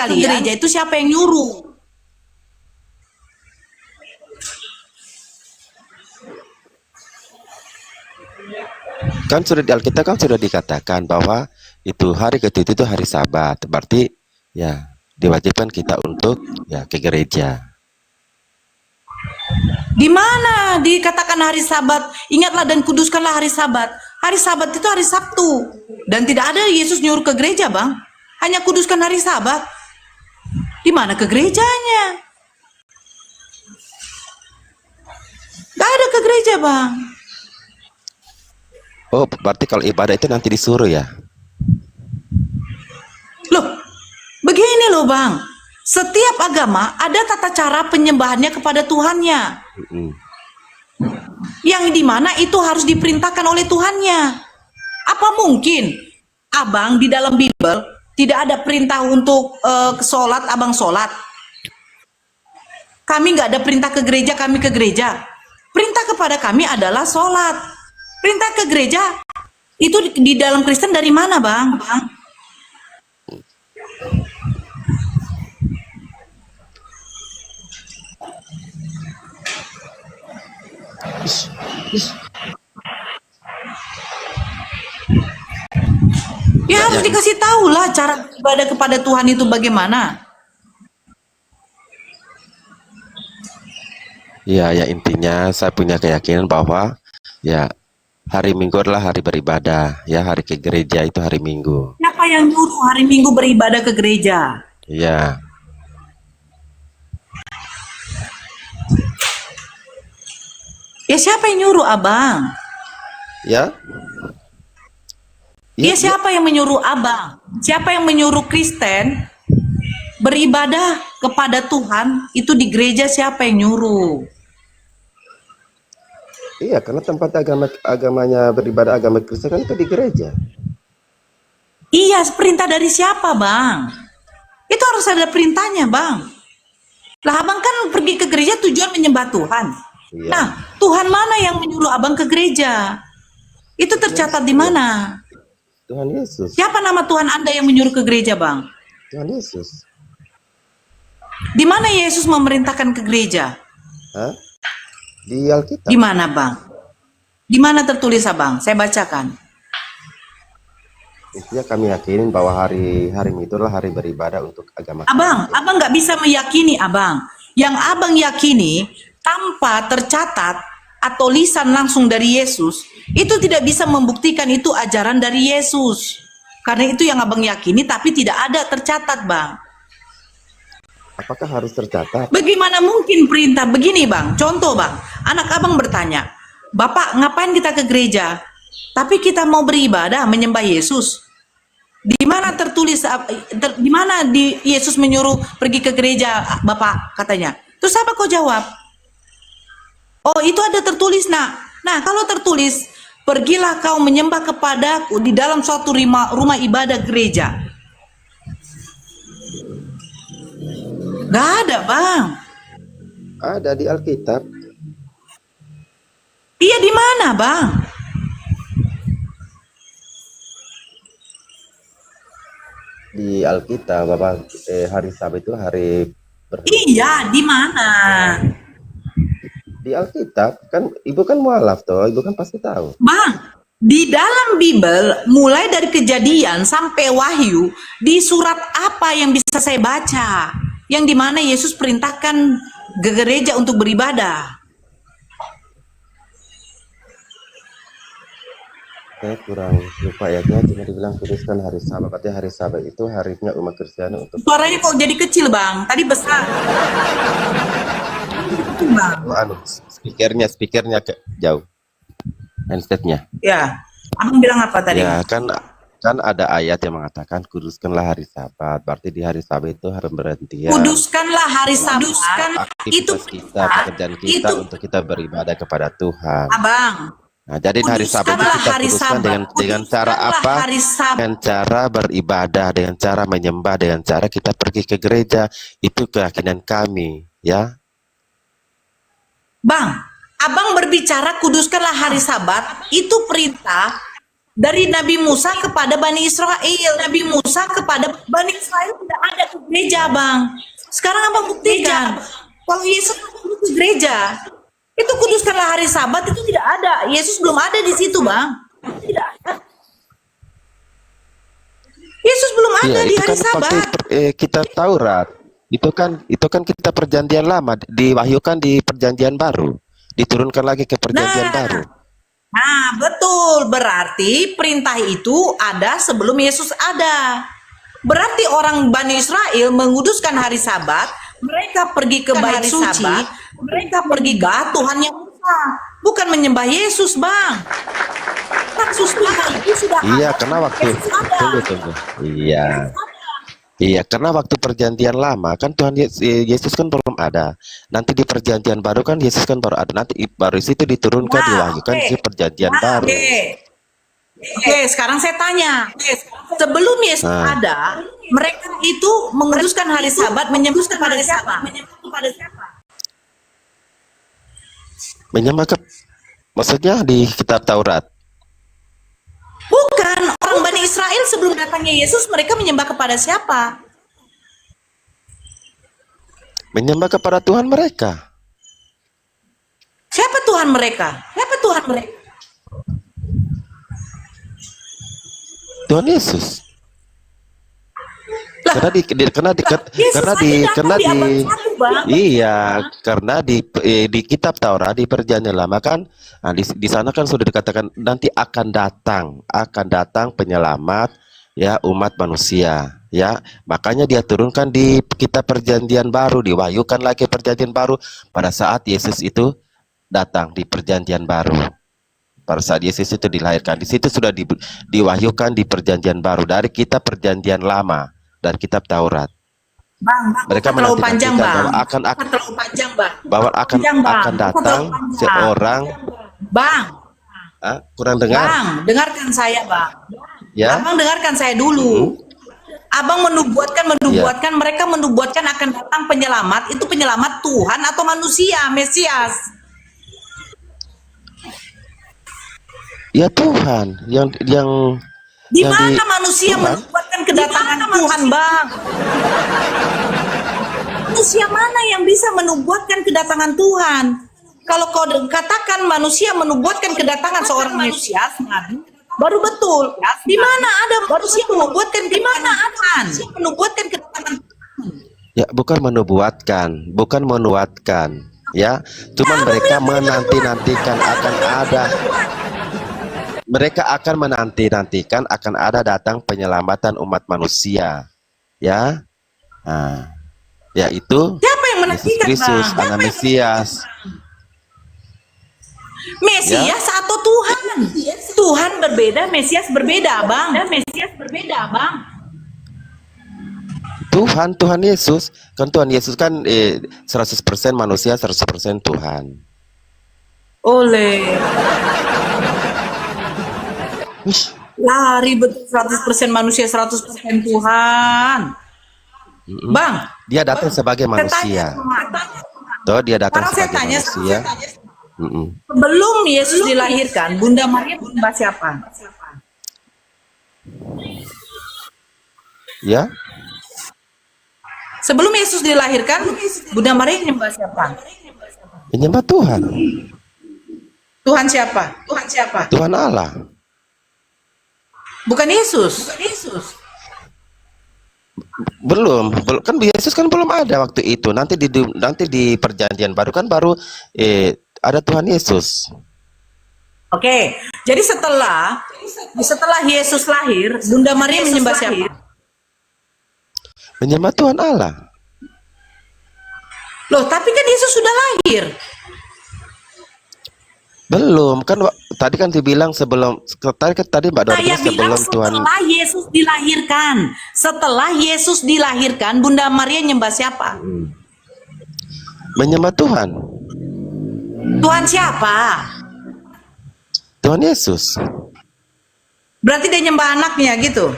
ke gereja itu siapa yang nyuruh? Kan sudah di Alkitab kan sudah dikatakan bahwa itu hari ketujuh itu hari Sabat, berarti ya diwajibkan kita untuk ya ke gereja. Di mana dikatakan hari Sabat? Ingatlah dan kuduskanlah hari Sabat. Hari Sabat itu hari Sabtu. Dan tidak ada Yesus nyuruh ke gereja, Bang. Hanya kuduskan hari Sabat. Di mana ke gerejanya? Gak ada ke gereja, Bang. Oh, berarti kalau ibadah itu nanti disuruh ya? Loh, begini loh, Bang. Setiap agama ada tata cara penyembahannya kepada Tuhannya. Yang dimana itu harus diperintahkan oleh Tuhannya. Apa mungkin Abang di dalam Bible tidak ada perintah untuk sholat, Abang sholat? Kami nggak ada perintah ke gereja, kami ke gereja. Perintah kepada kami adalah sholat. Perintah ke gereja itu di dalam Kristen dari mana, Bang? Ya harus dikasih tahu lah cara ibadah kepada Tuhan itu bagaimana. Ya, ya intinya saya punya keyakinan bahwa ya hari Minggu adalah hari beribadah, ya hari ke gereja itu hari Minggu. Siapa yang nyuruh hari Minggu beribadah ke gereja? Ya. Ya siapa yang nyuruh, Abang? Ya. Ya siapa yang menyuruh Abang? Siapa yang menyuruh Kristen beribadah kepada Tuhan itu di gereja? Siapa yang nyuruh? Iya, karena tempat agamanya beribadah agama Kristen kan itu di gereja. Iya, perintah dari siapa, Bang? Itu harus ada perintahnya, Bang. Lah, Abang kan pergi ke gereja tujuan menyembah Tuhan. Iya. Nah, Tuhan mana yang menyuruh Abang ke gereja? Itu tercatat di mana? Tuhan Yesus. Siapa nama Tuhan Anda yang menyuruh ke gereja, Bang? Tuhan Yesus. Di mana Yesus memerintahkan ke gereja? Hah? Di Alkitab. Di mana, Bang? Di mana tertulis, Abang? Saya bacakan. Intinya kami yakinin bahwa hari Minggu itu adalah hari beribadah untuk agama. Abang nggak bisa meyakini, Abang. Yang Abang yakini tanpa tercatat atau lisan langsung dari Yesus, itu tidak bisa membuktikan itu ajaran dari Yesus. Karena itu yang Abang yakini, tapi tidak ada tercatat, Bang. Apakah harus tercatat? Bagaimana mungkin perintah begini, Bang? Contoh, Bang, anak Abang bertanya, Bapak ngapain kita ke gereja? Tapi kita mau beribadah, menyembah Yesus. Di mana tertulis, di mana di Yesus menyuruh pergi ke gereja, Bapak, katanya. Terus apa kau jawab? Oh, itu ada tertulis, nak. Nah, kalau tertulis, pergilah kau menyembah kepadaku di dalam suatu rumah ibadah gereja. Gak ada, Bang. Ada di Alkitab. Iya, di mana, Bang? Di Alkitab, Bapak, hari Sabat itu hari Iya, di mana? Di Alkitab kan Ibu kan mualaf toh, Ibu kan pasti tahu. Bang, di dalam Bible mulai dari Kejadian sampai Wahyu, di surat apa yang bisa saya baca? Yang dimana Yesus perintahkan ke gereja untuk beribadah. Saya kurang lupa ayatnya, cuma dibilang kuduskan hari Sabat. Berarti hari Sabat itu harinya umat Kristiani untuk. Suaranya kok jadi kecil, Bang? Tadi besar. Bang. Oh, speakernya jauh. Handsetnya. Ya, Abang bilang apa tadi? Ya kan ada ayat yang mengatakan kuduskanlah hari Sabat. Berarti di hari Sabat itu harus berhenti ya. Kuduskanlah hari Sabat. Itu kita, pekerjaan kita itu, untuk kita beribadah kepada Tuhan. Abang. Nah, jadi hari Sabat itu kita kuduskan dengan cara apa? Dengan cara beribadah, dengan cara menyembah, dengan cara kita pergi ke gereja. Itu keyakinan kami, ya. Bang, Abang berbicara kuduskanlah hari Sabat, itu perintah Dari Nabi Musa kepada Bani Israel. Nabi Musa kepada Bani Israel tidak ada ke gereja, Bang. Sekarang Abang buktikan. Kalau Yesus ke gereja, itu kuduskanlah hari Sabat itu tidak ada. Yesus belum ada di situ, Bang. Tidak ada. Yesus belum ada di hari Sabat. Kita Taurat. Itu kan kita perjanjian lama, diwahyukan di perjanjian baru. Diturunkan lagi ke perjanjian baru. Nah, betul. Berarti perintah itu ada sebelum Yesus ada. Berarti orang Bani Israel menguduskan hari Sabat, mereka pergi ke bait suci, mereka pergi ke Tuhan yang Esa, bukan menyembah Yesus, Bang. Yesus itu sudah Iya, ada. karena waktu tunggu. Iya, karena waktu perjanjian lama kan Tuhan Yesus kan belum ada. Nanti di perjanjian baru kan Yesus kan baru ada. Nanti baru itu diturunkan diwahyukan di perjanjian baru. Oke, sekarang saya tanya. Sebelum Yesus ada, mereka itu menguduskan hari Sabat, menyembah kepada siapa? Menyembah maksudnya di kitab Taurat. Bukan, orang Bani Israel sebelum datangnya Yesus mereka menyembah kepada siapa? Menyembah kepada Tuhan mereka. Siapa Tuhan mereka? Tuhan Yesus. Karena di kitab Taurat di perjanjian lama kan, di sana kan sudah dikatakan nanti akan datang penyelamat ya umat manusia ya, makanya dia turunkan di kitab perjanjian baru, diwahyukan lagi perjanjian baru pada saat Yesus itu datang di perjanjian baru. Pada saat Yesus itu dilahirkan, di situ sudah diwahyukan di perjanjian baru dari kitab perjanjian lama dan kitab Taurat. Bang, mereka terlalu panjang, Bang. Bahwa akan datang seorang. Bang, kurang dengar. Bang, dengarkan saya, Bang. Ya. Abang dengarkan saya dulu. Abang menubuatkan mereka menubuatkan akan datang penyelamat. Itu penyelamat Tuhan atau manusia, Mesias? Ya Tuhan, yang di mana manusia menubuatkan kedatangan Tuhan, Bang? Manusia mana yang bisa menubuatkan kedatangan Tuhan? Kalau kau katakan manusia menubuatkan kedatangan seorang Mesias, baru betul. Di mana ada manusia menubuatkan kedatangan Tuhan? Ya, bukan menubuatkan, ya. Cuman mereka menanti-nantikan akan ada. Mereka akan menanti-nantikan akan ada datang penyelamatan umat manusia, ya. Nah, yaitu siapa yang menantikan, Yesus Kristus, anak Mesias. Mesias atau Tuhan? Tuhan berbeda, Mesias berbeda, Bang. Tuhan Yesus kan, Tuhan Yesus kan 100% manusia, 100% Tuhan. Lari betul, 100% manusia, 100% Tuhan. Bang, dia datang sebagai manusia. Dia datang sebagai manusia. Sebelum Yesus dilahirkan, Bunda Maria menyembah siapa? Ya. Sebelum Yesus dilahirkan, Bunda Maria menyembah siapa? Menyembah Tuhan. Tuhan siapa? Tuhan Allah. Bukan Yesus. Belum kan Yesus kan belum ada waktu itu. Nanti di perjanjian baru kan ada Tuhan Yesus. Oke, jadi setelah Yesus lahir, Bunda Maria menyembah siapa? Menyembah Tuhan Allah. Loh, tapi kan Yesus sudah lahir. Belum, kan tadi kan dibilang sebelum, tadi Mbak Dora sebelum Tuhan. Setelah Yesus dilahirkan, Bunda Maria nyembah siapa? Menyembah Tuhan. Tuhan siapa? Tuhan Yesus. Berarti dia nyembah anaknya gitu?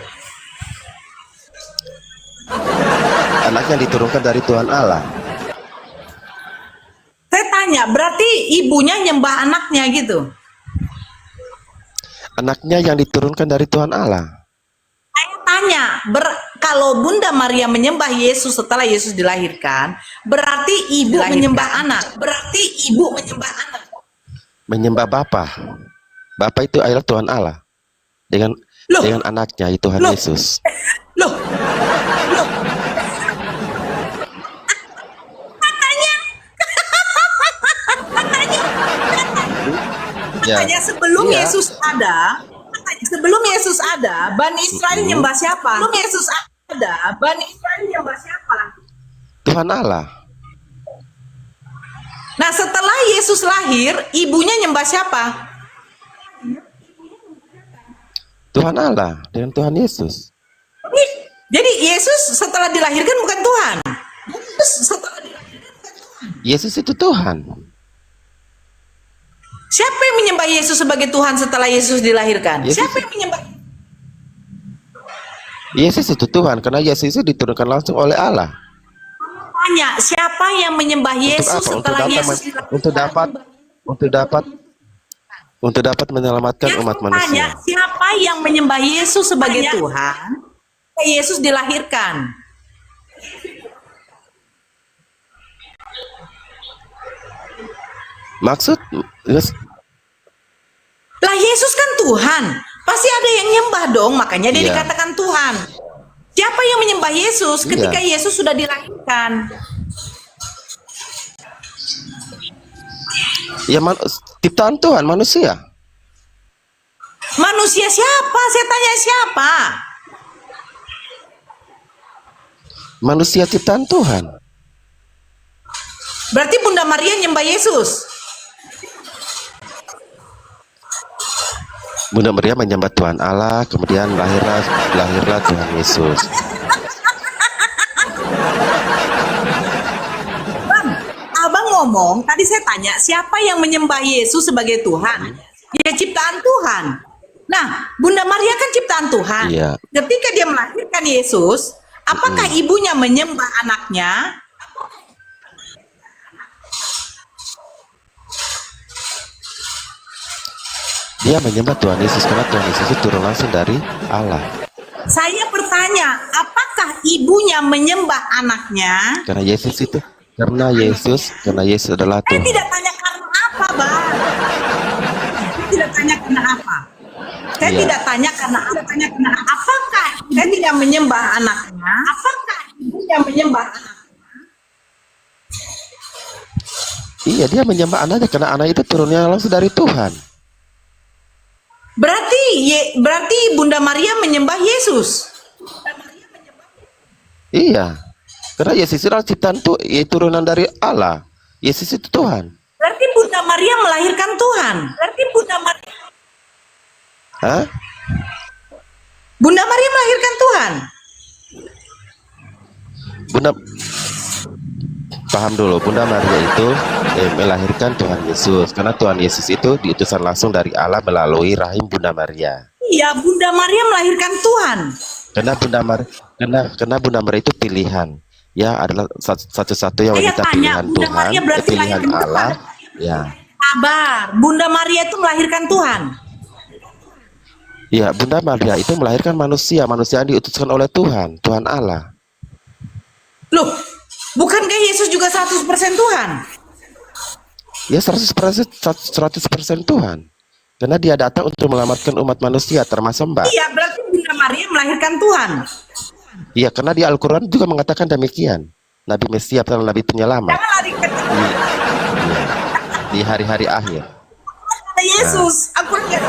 Anaknya diturunkan dari Tuhan Allah. Saya tanya, berarti ibunya nyembah anaknya gitu? Anaknya yang diturunkan dari Tuhan Allah. Saya tanya, kalau Bunda Maria menyembah Yesus setelah Yesus dilahirkan, berarti ibu menyembah anak. Berarti ibu menyembah anak. Menyembah Bapa. Bapa itu adalah Tuhan Allah. Dengan anaknya itu Tuhan Yesus. Loh. Katanya sebelum Yesus ada, Bani Israel nyembah siapa? Sebelum Yesus ada, Bani Israel nyembah siapa? Tuhan Allah. Nah, setelah Yesus lahir, ibunya nyembah siapa? Tuhan Allah dengan Tuhan Yesus. Jadi Yesus setelah dilahirkan bukan Tuhan. Yesus itu Tuhan. Siapa yang menyembah Yesus sebagai Tuhan setelah Yesus dilahirkan? Siapa yang menyembah? Yesus itu Tuhan karena Yesus itu diturunkan langsung oleh Allah. Tanya, siapa yang menyembah Yesus setelah Yesus dilahirkan? Untuk dapat menyelamatkan umat manusia. Siapa yang menyembah Yesus sebagai Tuhan? Yesus dilahirkan. Maksud lah Yesus kan Tuhan, pasti ada yang nyembah dong, makanya dia dikatakan Tuhan. Siapa yang menyembah Yesus ketika Yesus sudah dilahirkan? Ya, ciptaan Tuhan, manusia. Manusia siapa? Saya tanya siapa? Manusia ciptaan Tuhan. Berarti Bunda Maria nyembah Yesus. Bunda Maria menyembah Tuhan Allah, kemudian lahirlah Tuhan Yesus. Bang, abang ngomong, tadi saya tanya, siapa yang menyembah Yesus sebagai Tuhan? Ya ciptaan Tuhan. Nah, Bunda Maria kan ciptaan Tuhan. Iya. Ketika dia melahirkan Yesus, apakah ibunya menyembah anaknya? Dia menyembah Tuhan Yesus karena Tuhan Yesus itu turun langsung dari Allah. Saya bertanya, apakah ibunya menyembah anaknya? Karena Yesus adalah Saya Tuhan. tidak tanya karena apa, Bang. Saya tidak tanya karena apa. Saya tidak tanya karena apakah saya tidak menyembah anaknya? Apakah ibunya menyembah anaknya? Iya, dia menyembah anaknya karena anak itu turunnya langsung dari Tuhan. Berarti Bunda Maria menyembah Yesus. Iya, karena Yesus adalah ciptaan turunan dari Allah. Yesus itu Tuhan. Berarti Bunda Maria melahirkan Tuhan. Hah? Bunda Maria melahirkan Tuhan. Paham dulu, Bunda Maria itu melahirkan Tuhan Yesus karena Tuhan Yesus itu diutusan langsung dari Allah melalui rahim Bunda Maria. Iya, Bunda Maria melahirkan Tuhan. Karena Bunda Maria itu pilihan, ya adalah satu-satunya wanita pilihan Bunda Tuhan, Maria berarti pilihan Allah. Ya. Sabar, Bunda Maria itu melahirkan Tuhan. Ya, Bunda Maria itu melahirkan manusia yang diutuskan oleh Tuhan, Tuhan Allah. Loh, bukankah Yesus juga 100% Tuhan? Ya, 100% Tuhan. Karena dia datang untuk menyelamatkan umat manusia termasuk Mbak. Iya, berarti Bunda Maria melahirkan Tuhan. Iya, karena di Al-Quran juga mengatakan demikian. Nabi Mesias atau Nabi Penyelamat. Jangan lari ke Di hari-hari akhir. Ada Yesus. Aku lihat.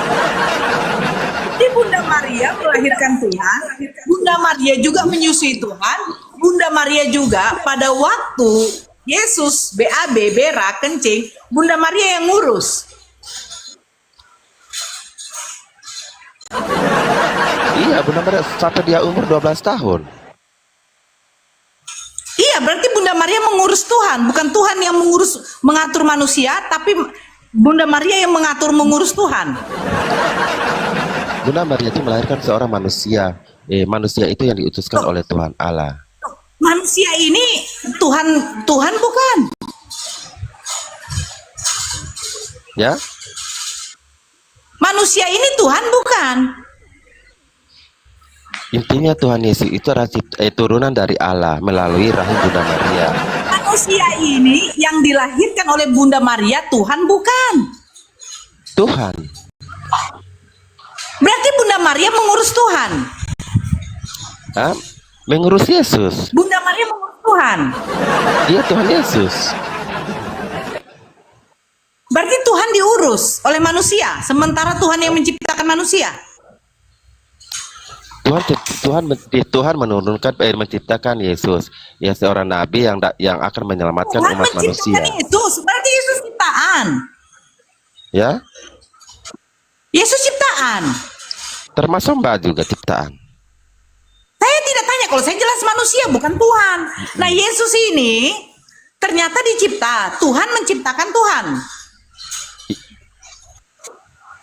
Jadi Bunda Maria melahirkan Tuhan. Bunda Maria juga menyusui Tuhan. Bunda Maria juga pada waktu Yesus BAB, berak, kencing, Bunda Maria yang ngurus. Iya, Bunda Maria sampai dia umur 12 tahun. Iya, berarti Bunda Maria mengurus Tuhan, bukan Tuhan yang mengatur manusia, tapi Bunda Maria yang mengurus Tuhan. Bunda Maria itu melahirkan seorang manusia. Manusia itu yang diutuskan oleh Tuhan Allah. Manusia ini Tuhan bukan? manusia ini Tuhan bukan? Intinya Tuhan Yesus itu adalah turunan dari Allah melalui rahim Bunda Maria. Manusia ini yang dilahirkan oleh Bunda Maria Tuhan bukan? Tuhan. Berarti Bunda Maria mengurus Tuhan. Ah, mengurus Yesus. Bunda Maria mengurus Tuhan. Dia Tuhan Yesus. Berarti Tuhan diurus oleh manusia, sementara Tuhan yang menciptakan manusia. Tuhan menurunkan menciptakan Yesus, ya seorang nabi yang akan menyelamatkan Tuhan umat manusia. menciptakan Yesus, berarti Yesus ciptaan. Ya, Yesus ciptaan. termasuk Mbak juga ciptaan. Saya tidak tanya, kalau saya jelas manusia bukan Tuhan. Nah, Yesus ini ternyata dicipta. Tuhan menciptakan Tuhan.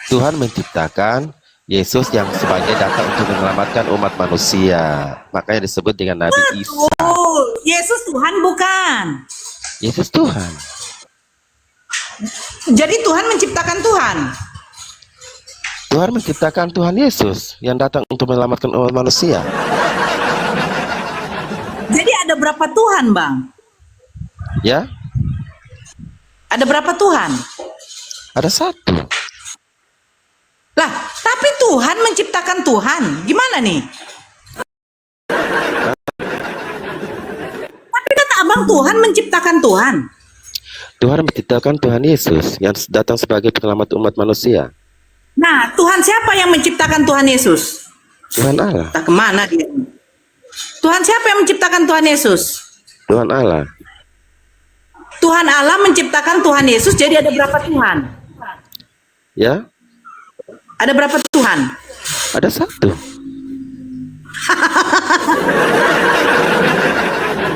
Tuhan menciptakan Yesus yang sebagai datang untuk menyelamatkan umat manusia. Makanya disebut dengan Nabi Isa. Oh, Yesus Tuhan bukan. Yesus Tuhan. Jadi Tuhan menciptakan Tuhan. Tuhan menciptakan Tuhan Yesus yang datang untuk menyelamatkan umat manusia. Jadi ada berapa Tuhan, Bang? Ya, Ada berapa Tuhan? ada satu. Lah, tapi Tuhan menciptakan Tuhan. Gimana nih? Tapi kata Abang Tuhan menciptakan Tuhan. Tuhan menciptakan Tuhan Yesus yang datang sebagai penyelamat umat manusia. Nah, Tuhan siapa yang menciptakan Tuhan Yesus? Tuhan Allah. Tak kemana dia? Tuhan siapa yang menciptakan Tuhan Yesus? Tuhan Allah. Tuhan Allah menciptakan Tuhan Yesus, jadi ada berapa Tuhan? Ya, Ada berapa Tuhan? ada satu.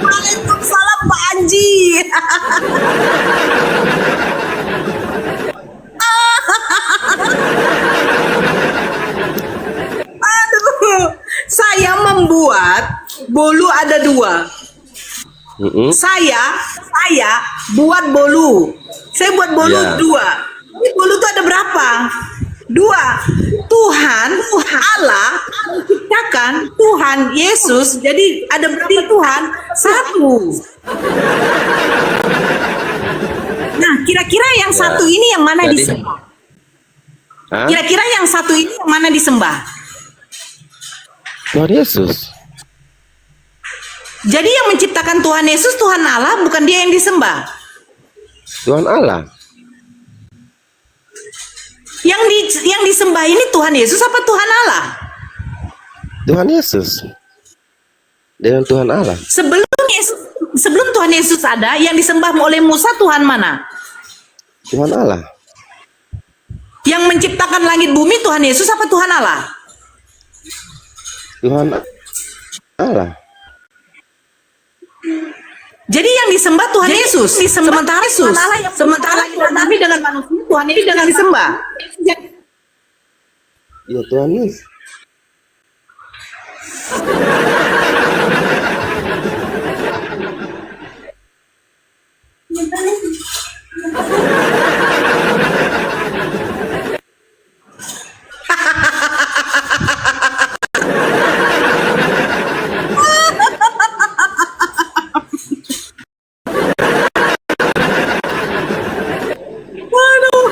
Waalaikumsalam Pak Anji. Aduh, saya membuat bolu ada dua. Saya buat bolu. Saya buat bolu Ya. dua. Ini bolu itu ada berapa? Dua. Tuhan Allah menciptakan Tuhan Yesus. Jadi ada berapa Tuhan? Satu. Nah, kira-kira yang Ya. satu ini yang mana Jadi- disembah? Hah? Kira-kira yang satu ini yang mana disembah? Tuhan Yesus. Jadi yang menciptakan Tuhan Yesus Tuhan Allah, bukan dia yang disembah. Tuhan Allah. Yang disembah ini Tuhan Yesus apa Tuhan Allah? Tuhan Yesus. Dengan Tuhan Allah. Sebelum Tuhan Yesus ada, yang disembah oleh Musa Tuhan mana? Tuhan Allah. Yang menciptakan langit bumi Tuhan Yesus apa Tuhan Allah? Tuhan Allah. Jadi yang disembah Tuhan Yesus. Sementara Yesus. Sementara Tuhan Nabi dengan manusia, Tuhan ini dengan disembah. Ya Tuhan Yesus. Waduh.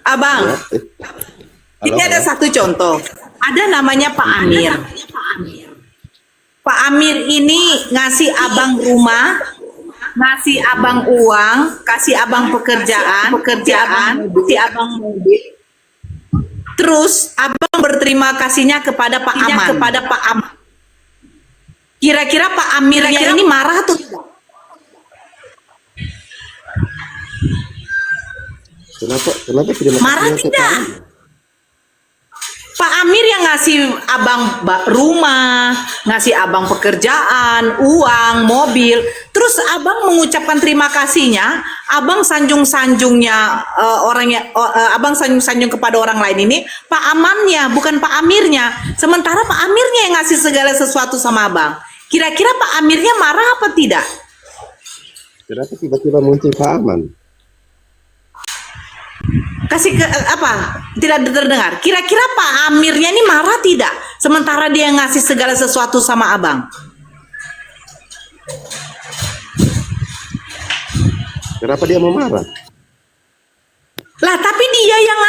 Abang. Ya. Ini ada satu contoh. Ada namanya Pak Amir. Pak Amir ini ngasih abang rumah, ngasih abang uang, kasih abang pekerjaan, kasih abang mobil. Terus abang berterima kasihnya kepada Pak Aman. Kira-kira Pak Amirnya ini marah atau tidak? Kenapa tidak Marah tidak? Pak Amir yang ngasih abang rumah, ngasih abang pekerjaan, uang, mobil, terus abang mengucapkan terima kasihnya, abang sanjung-sanjungnya abang sanjung-sanjung kepada orang lain ini, Pak Amannya, bukan Pak Amirnya. Sementara Pak Amirnya yang ngasih segala sesuatu sama abang. Kira-kira Pak Amirnya marah apa tidak? Kenapa tiba-tiba muncul Pak Aman? Kasih ke apa? Tidak terdengar. Kira-kira Pak Amirnya ini marah tidak? Sementara dia ngasih segala sesuatu sama abang. Kenapa dia mau marah? Lah, tapi dia yang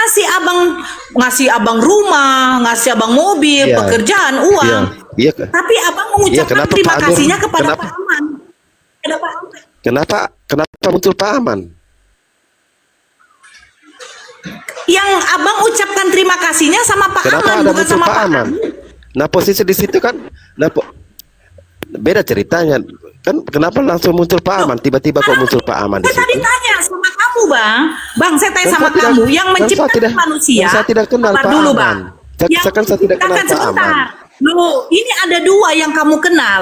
ngasih abang rumah, ngasih abang mobil, Iya. pekerjaan, uang. Iya. Tapi abang mengucapkan kenapa terima Pak Amir- kasihnya kepada kenapa- Pak Aman. Kepada Pak Aman. Kenapa muncul Pak Aman? Yang abang ucapkan terima kasihnya sama Pak Kenapa Aman, ada bukan muncul sama Pak Pak Aman? Amir. Nah, posisi di situ kan, beda ceritanya. Kan kenapa langsung muncul Pak Aman? Tiba-tiba kok muncul Pak Aman di Saya tadi situ? tanya sama kamu, Bang. Bang, saya tanya Dan sama saya tidak- kamu yang dan saya menciptakan tidak- manusia. dan saya tidak kenal Sabar Pak dulu, Aman. Bang. Saya tidak kenal Pak sebentar. Aman. Loh, ini ada dua yang kamu kenal.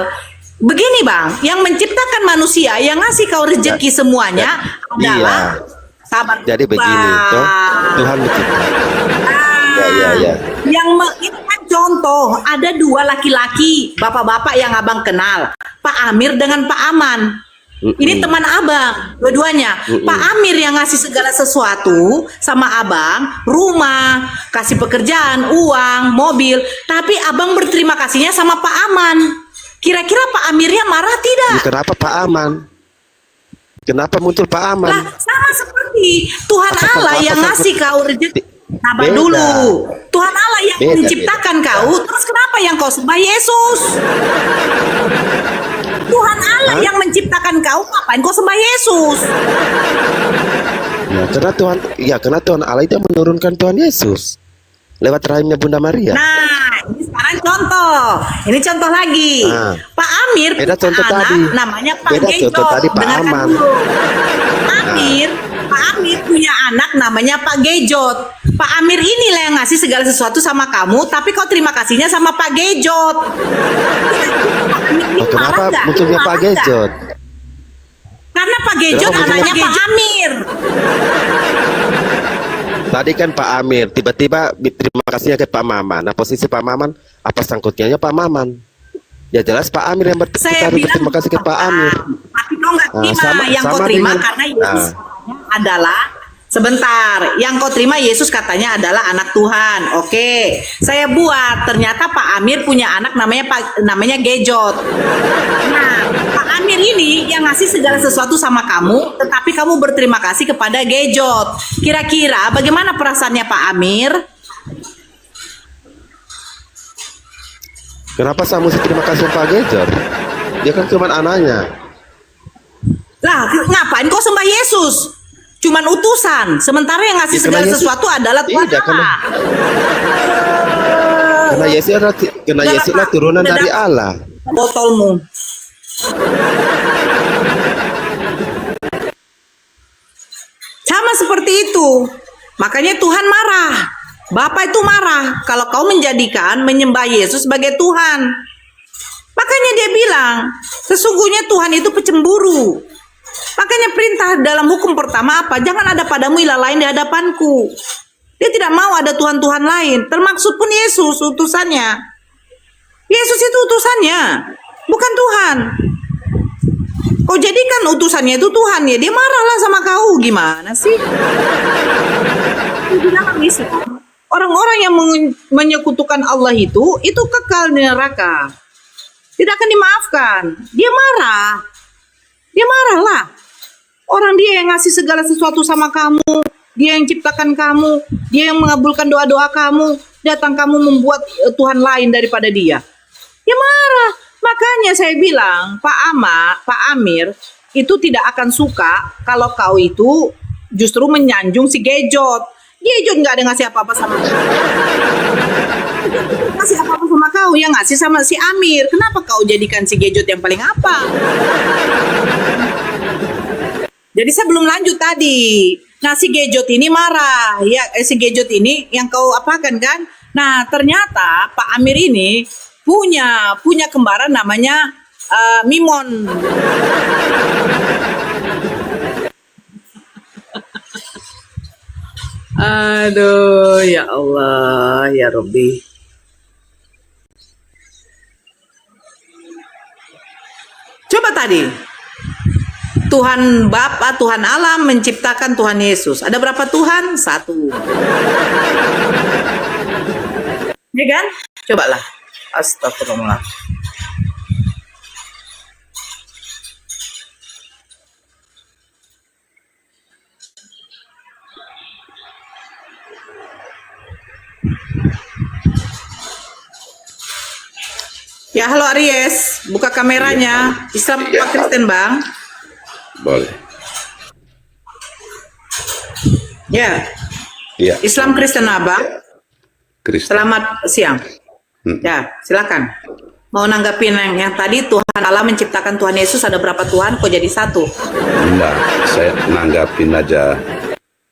Begini, Bang, yang menciptakan manusia, yang ngasih kau rezeki semuanya adalah sabar. Jadi begini, Bang. toh, Tuhan mencipta. Ya. Ini kan contoh, ada dua laki-laki, bapak-bapak yang abang kenal, Pak Amir dengan Pak Aman. Ini teman abang, dua-duanya. Pak Amir yang ngasih segala sesuatu sama abang, rumah, kasih pekerjaan, uang, mobil. Tapi abang berterima kasihnya sama Pak Aman. Kira-kira Pak Amirnya marah tidak? Ya, kenapa Pak Aman? Kenapa muncul Pak Aman? Lah, sama seperti Tuhan Allah yang ngasih kau rezeki. Sabar Beda. dulu. Tuhan Allah yang Beda, menciptakan kau, terus kenapa yang kau sembah Yesus? Tuhan Allah yang menciptakan kau, ngapain kau sembah Yesus? Karena Tuhan Allah itu yang menurunkan Tuhan Yesus lewat rahimnya Bunda Maria. Nah, ini sekarang contoh. Ini contoh lagi. Nah. Pak Amir Beda punya contoh anak tadi. namanya Pak Beda Gejot. contoh tadi, Pak Dengarkan Aman. dulu. Pak Amir punya anak namanya Pak Gejot. Pak Amir inilah yang ngasih segala sesuatu sama kamu, tapi kau terima kasihnya sama Pak Gejot. Oh, kenapa munculnya Pak Gejot? Karena Pak Gejot Kenapa anaknya munculnya Pak Amir. Tadi kan Pak Amir, tiba-tiba terima kasihnya ke Pak Maman. Nah, posisi Pak Maman, apa sangkutnya Pak Maman? Ya jelas Pak Amir yang Saya bilang berterima kasih ke Pak Amir. Tapi kau nggak Nah, terima yang kau sama terima dengan- karena Yesus adalah sebentar. Yang kau terima Yesus katanya adalah anak Tuhan. Oke, saya buat. Ternyata Pak Amir punya anak namanya Gejot. Nah, Pak Amir ini yang ngasih segala sesuatu sama kamu, tetapi kamu berterima kasih kepada Gejot. Kira-kira bagaimana perasaannya Pak Amir? Kenapa saya mesti terima kasih Pak Gejot? Dia kan cuma anaknya. Lah, ngapain kau sembah Yesus? Cuman utusan. Sementara yang ngasih Ya, karena segala Yesus- sesuatu adalah Tuhan Tidak, Allah. Karena Yesus adalah turunan dari Allah. Botolmu. Sama seperti itu. Makanya Tuhan marah. Bapak itu marah kalau kau menyembah Yesus sebagai Tuhan. Makanya dia bilang, sesungguhnya Tuhan itu pecemburu. Makanya perintah dalam hukum pertama apa? Jangan ada padamu ilah lain di hadapanku. Dia tidak mau ada Tuhan-Tuhan lain. Termaksud pun Yesus utusannya. Yesus itu utusannya, bukan Tuhan. Kau jadikan utusannya itu Tuhan, ya dia marahlah sama kau. Gimana sih? Di dalam Islam, orang-orang yang menyekutukan Allah itu kekal di neraka. Tidak akan dimaafkan. Dia marah. Dia marahlah. Orang dia yang ngasih segala sesuatu sama kamu, dia yang ciptakan kamu, dia yang mengabulkan doa-doa kamu, datang kamu membuat Tuhan lain daripada dia. Dia marah. Makanya saya bilang, Pak Amir itu tidak akan suka kalau kau itu justru menyanjung si Gejot. Gejot nggak ada ngasih apa-apa sama kau. Ngasih apa-apa sama kau, yang ngasih sama si Amir. Kenapa kau jadikan si Gejot yang paling apa? Jadi saya belum lanjut tadi. Nah, si Gejot ini marah. Ya, si Gejot ini yang kau apakan kan? Nah, ternyata Pak Amir ini punya kembaran namanya Mimon. Aduh, ya Allah, ya Rabbi. Coba tadi. Tuhan Bapa, Tuhan Allah menciptakan Tuhan Yesus. Ada berapa Tuhan? Satu. Ya kan? Cobalah. Astagfirullah. Ya, halo Aries, buka kameranya. Islam apa Kristen, Bang? Boleh. Ya, Iya. Islam Kristen Abang. Kristen. Selamat siang. Ya, silakan. Mau nanggapin yang tadi Tuhan Allah menciptakan Tuhan Yesus, ada berapa Tuhan? Kok jadi satu? Enggak, saya nanggapin aja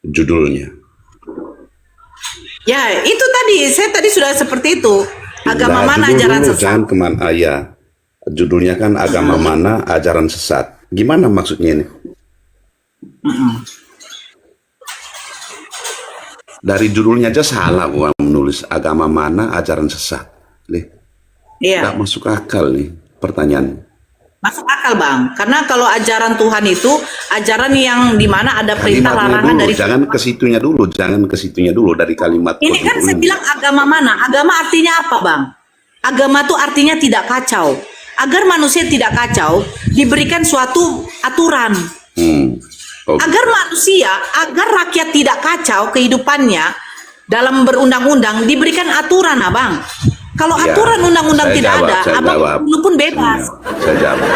judulnya. Ya, itu tadi. Saya tadi sudah seperti itu. Agama Nah, mana judul ajaran dulu, sesat? jangan kemana ya. Judulnya kan agama mana ajaran sesat. Gimana maksudnya ini? Dari judulnya aja salah gua menulis agama mana ajaran sesat. Iya. Nggak masuk akal nih pertanyaan. Masuk akal, Bang. Karena kalau ajaran Tuhan itu ajaran yang dimana ada perintah Kalimatnya larangan dulu, dari jangan ke situnya dulu, jangan ke situnya dulu dari kalimat. Ini kan saya bilang agama mana? Agama artinya apa, Bang? Agama itu artinya tidak kacau. Agar manusia tidak kacau, diberikan suatu aturan. Oh, Agar manusia, agar rakyat tidak kacau kehidupannya dalam berundang-undang, diberikan aturan, Abang. Kalau ya, aturan undang-undang saya tidak jawab, ada, saya Abang jawab. dulu pun bebas. Saya jawab.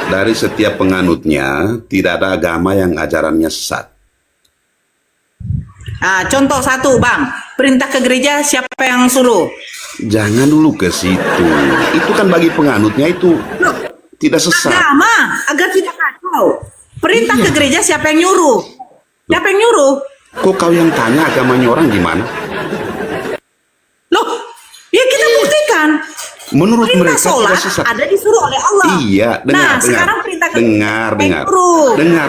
Dari setiap penganutnya tidak ada agama yang ajarannya sesat. Nah, contoh satu, Bang. Perintah ke gereja siapa yang suruh? Jangan dulu ke situ. Itu kan bagi penganutnya itu tidak sesat. Agama, agar tidak kacau. Perintah Iya. ke gereja siapa yang nyuruh? Siapa yang nyuruh? Kok kau yang tanya agamanya orang gimana? Loh, ya kita buktikan. Menurut Perintah mereka sholat tidak sesat. ada disuruh oleh Allah. Iya, Nah, dengar, sekarang perintah ke dengar, gereja dengar, nyuruh. dengar.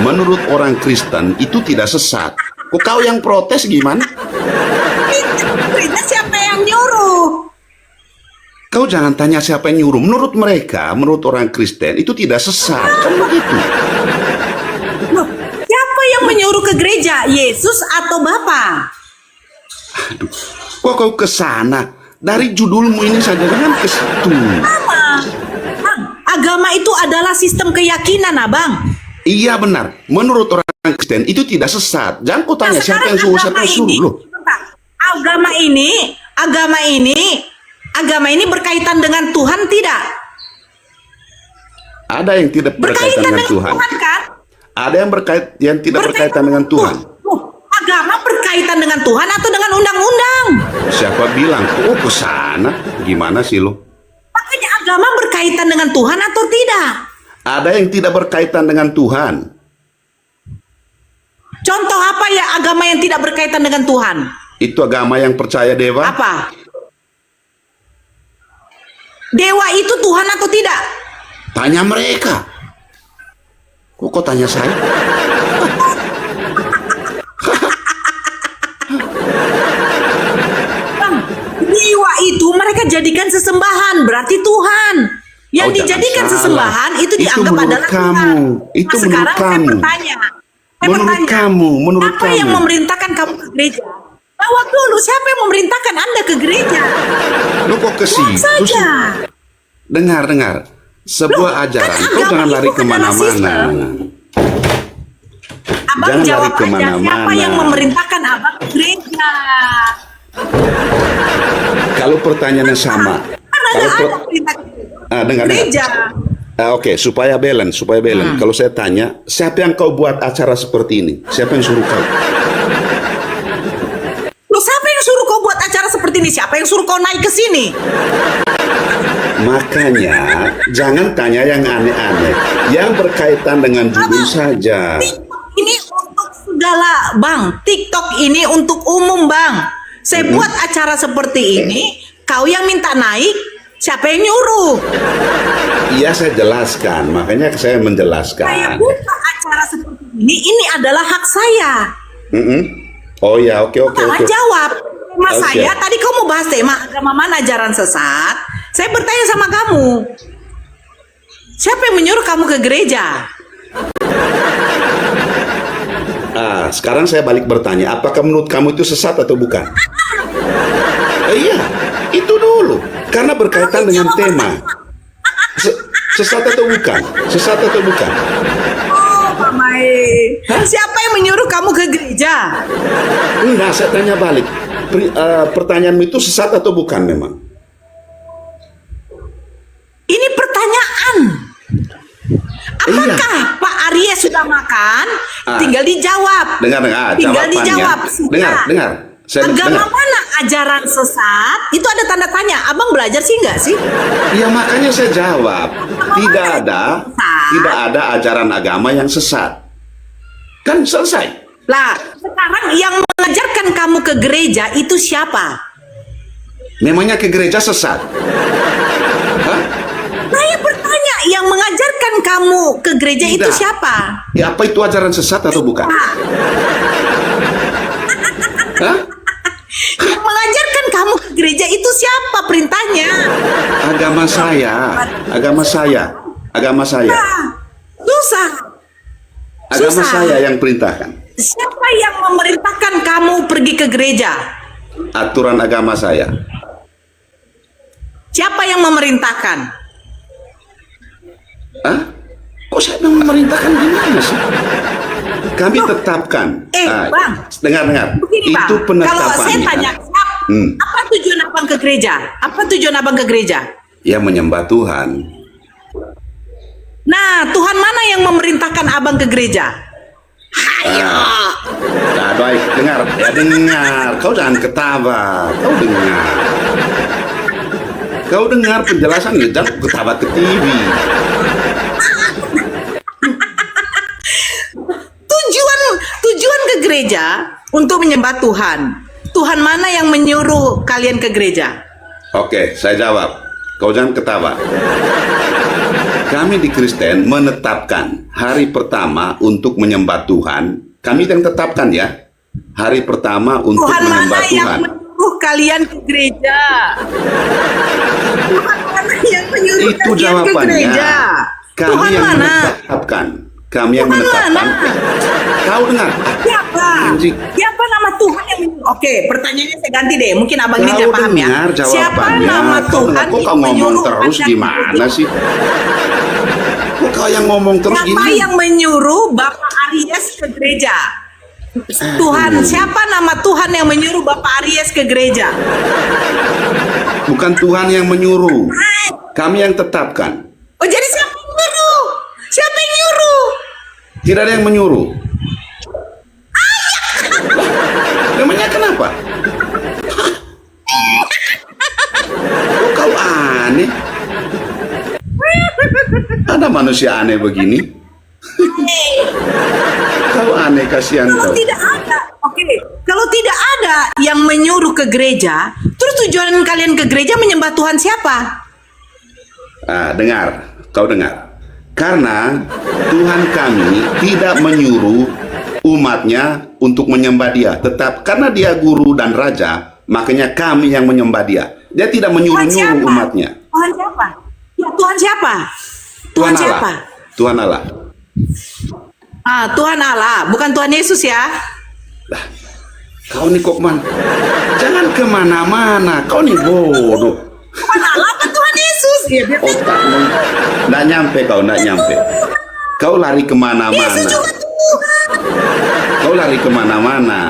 Menurut orang Kristen itu tidak sesat. Kok kau yang protes gimana? Perintah siapa yang nyuruh? Kau jangan tanya siapa yang nyuruh. Menurut mereka, menurut orang Kristen itu tidak sesat. Kan begitu. Loh, siapa yang menyuruh ke gereja? Yesus atau Bapa? Aduh, kok kau ke sana? Dari judulmu ini saja jangan ke situ. Sama. Bang, agama itu adalah sistem keyakinan, Abang. Iya benar. Menurut orang Kristen itu tidak sesat. Jangan kau tanya siapa yang suruh, siapa yang suruh loh. Agama ini berkaitan dengan Tuhan tidak? Ada yang tidak berkaitan dengan Tuhan. Kan? Ada yang tidak berkaitan dengan Tuhan. Agama berkaitan dengan Tuhan atau dengan undang-undang? Siapa bilang? Oh ke sana? Gimana sih lo? Makanya agama berkaitan dengan Tuhan atau tidak? Ada yang tidak berkaitan dengan Tuhan. Contoh apa ya agama yang tidak berkaitan dengan Tuhan? Itu agama yang percaya dewa. Apa? Dewa itu Tuhan atau tidak? Tanya mereka. Kok kau tanya saya? Bang, dewa itu mereka jadikan sesembahan, berarti Tuhan. Yang Oh, jangan dijadikan salah. sesembahan itu dianggap menurut adalah kamu. Tuhan. Itu Nah, menurut sekarang saya kamu. bertanya. Menurut kamu, menurut siapa yang kamu. memerintahkan kamu ke gereja? Jawab dulu, siapa yang memerintahkan Anda ke gereja? Lo kok ke Jawab situ saja. sih? Dengar. Sebuah Loh, ajaran. kan Kau agama jangan itu lari adalah kemana-mana. sistem. Abang Jangan jawab lari aja, kemana-mana. siapa yang memerintahkan Abang ke gereja? Kalau pertanyaannya sama. Kan Kalau ada per- perintah dengar. gereja. Oke, supaya balance. Kalau saya tanya, siapa yang kau buat acara seperti ini? Siapa yang suruh kau? Loh, siapa yang suruh kau buat acara seperti ini? Siapa yang suruh kau naik ke sini? Makanya, jangan tanya yang aneh-aneh. Yang berkaitan dengan judul saja. TikTok ini untuk segala, Bang. TikTok ini untuk umum, Bang. Saya buat acara seperti ini, kau yang minta naik, siapa yang nyuruh? Iya, saya jelaskan. Makanya saya Saya menjelaskan. buka acara seperti ini adalah hak saya. Oh ya, oke. Jangan jawab. Tema Oke. saya, tadi kau mau bahas tema agama mana ajaran sesat. Saya bertanya sama kamu. Siapa yang menyuruh kamu ke gereja? Sekarang saya balik bertanya, apakah menurut kamu itu sesat atau bukan? Iya, itu dulu. Karena berkaitan dengan tema. Sesat atau bukan? Sesat atau bukan? Oh, Pak Mai. Siapa yang menyuruh kamu ke gereja? Enggak, saya tanya balik. Pertanyaanmu itu sesat atau bukan memang? Ini pertanyaan. Apakah Pak Aries sudah makan? Tinggal dijawab. Dengar, Tinggal jawabannya. dijawab. Dengar. Agama mana ajaran sesat? Itu ada tanda tanya. Abang belajar sih nggak sih? Ya makanya saya jawab. Tidak ada ajaran agama yang sesat. Kan selesai. Lah, sekarang yang mengajarkan kamu ke gereja itu siapa? Memangnya ke gereja sesat? Hah? Saya bertanya, yang mengajarkan kamu ke gereja itu Tidak. siapa? Ya apa itu ajaran sesat atau bukan? Hah? Yang mengajarkan kamu ke gereja itu siapa perintahnya? Agama saya. Susah. Agama Susah. saya yang perintahkan. Siapa yang memerintahkan kamu pergi ke gereja? Aturan agama saya. Siapa yang memerintahkan? Hah? Kok saya yang memerintahkan gimana sih? Kami tetapkan. Bang. Dengar. Begini, Bang. Itu penetapannya. Kalau saya tanya, apa tujuan abang ke gereja? Apa tujuan abang ke gereja? Ya menyembah Tuhan. Nah, Tuhan mana yang memerintahkan abang ke gereja? Hayo. Nah, baik, dengar. Ya dengar. Kau jangan ketawa. Kau dengar penjelasan, jangan ketawa ke TV. Tujuan ke gereja untuk menyembah Tuhan. Tuhan mana yang menyuruh kalian ke gereja? Oke, saya jawab. Kau jangan ketawa. Kami di Kristen menetapkan hari pertama untuk menyembah Tuhan. Kami yang tetapkan ya. Hari pertama untuk Tuhan menyembah mana yang Tuhan. menyuruh kalian ke gereja? Tuhan mana yang menyuruh Itu kalian ke jawabannya. gereja? Kami Tuhan yang mana? menetapkan. Kami yang Tuhan menetapkan. mana? Kau dengar. Siapa? Anjing. Siapa nama Tuhan yang menyuruh? Oke, pertanyaannya saya ganti deh. Mungkin abang ini Kau tidak paham ya. dengar Siapa jawabannya. nama Tuhan Kok yang kau ngomong menyuruh terus kalian ke gimana gereja? sih? Kok kau yang ngomong terus Siapa gini? yang menyuruh Bapak Aries ke gereja? Tuhan, siapa nama Tuhan yang menyuruh Bapak Aries ke gereja? Bukan Tuhan yang menyuruh. Kami yang tetapkan. Oh, jadi siapa yang nyuruh? Siapa yang nyuruh? Tidak ada yang menyuruh. Namanya kenapa? Kok kau aneh? Ada manusia aneh begini? Kau aneh, kasihan Kalau kau. tidak ada, kalau tidak ada yang menyuruh ke gereja, terus tujuan kalian ke gereja menyembah Tuhan siapa? Dengar, kau dengar. Karena Tuhan kami tidak menyuruh umatnya untuk menyembah dia. Tetap karena dia guru dan raja, makanya kami yang menyembah dia. Dia tidak menyuruh-nyuruh umatnya. Tuhan siapa? Ya, Tuhan siapa? Tuhan Allah. siapa? Tuhan Allah. Tuhan Allah, bukan Tuhan Yesus ya? Lah, kau nih Kokman, jangan kemana-mana. Kau nih bodoh. Tuhan Allah apa Tuhan Yesus? Ya, Otakmu nggak nyampe kau, nggak nyampe. Kau lari kemana-mana. Yesus juga Tuhan. Kau lari kemana-mana.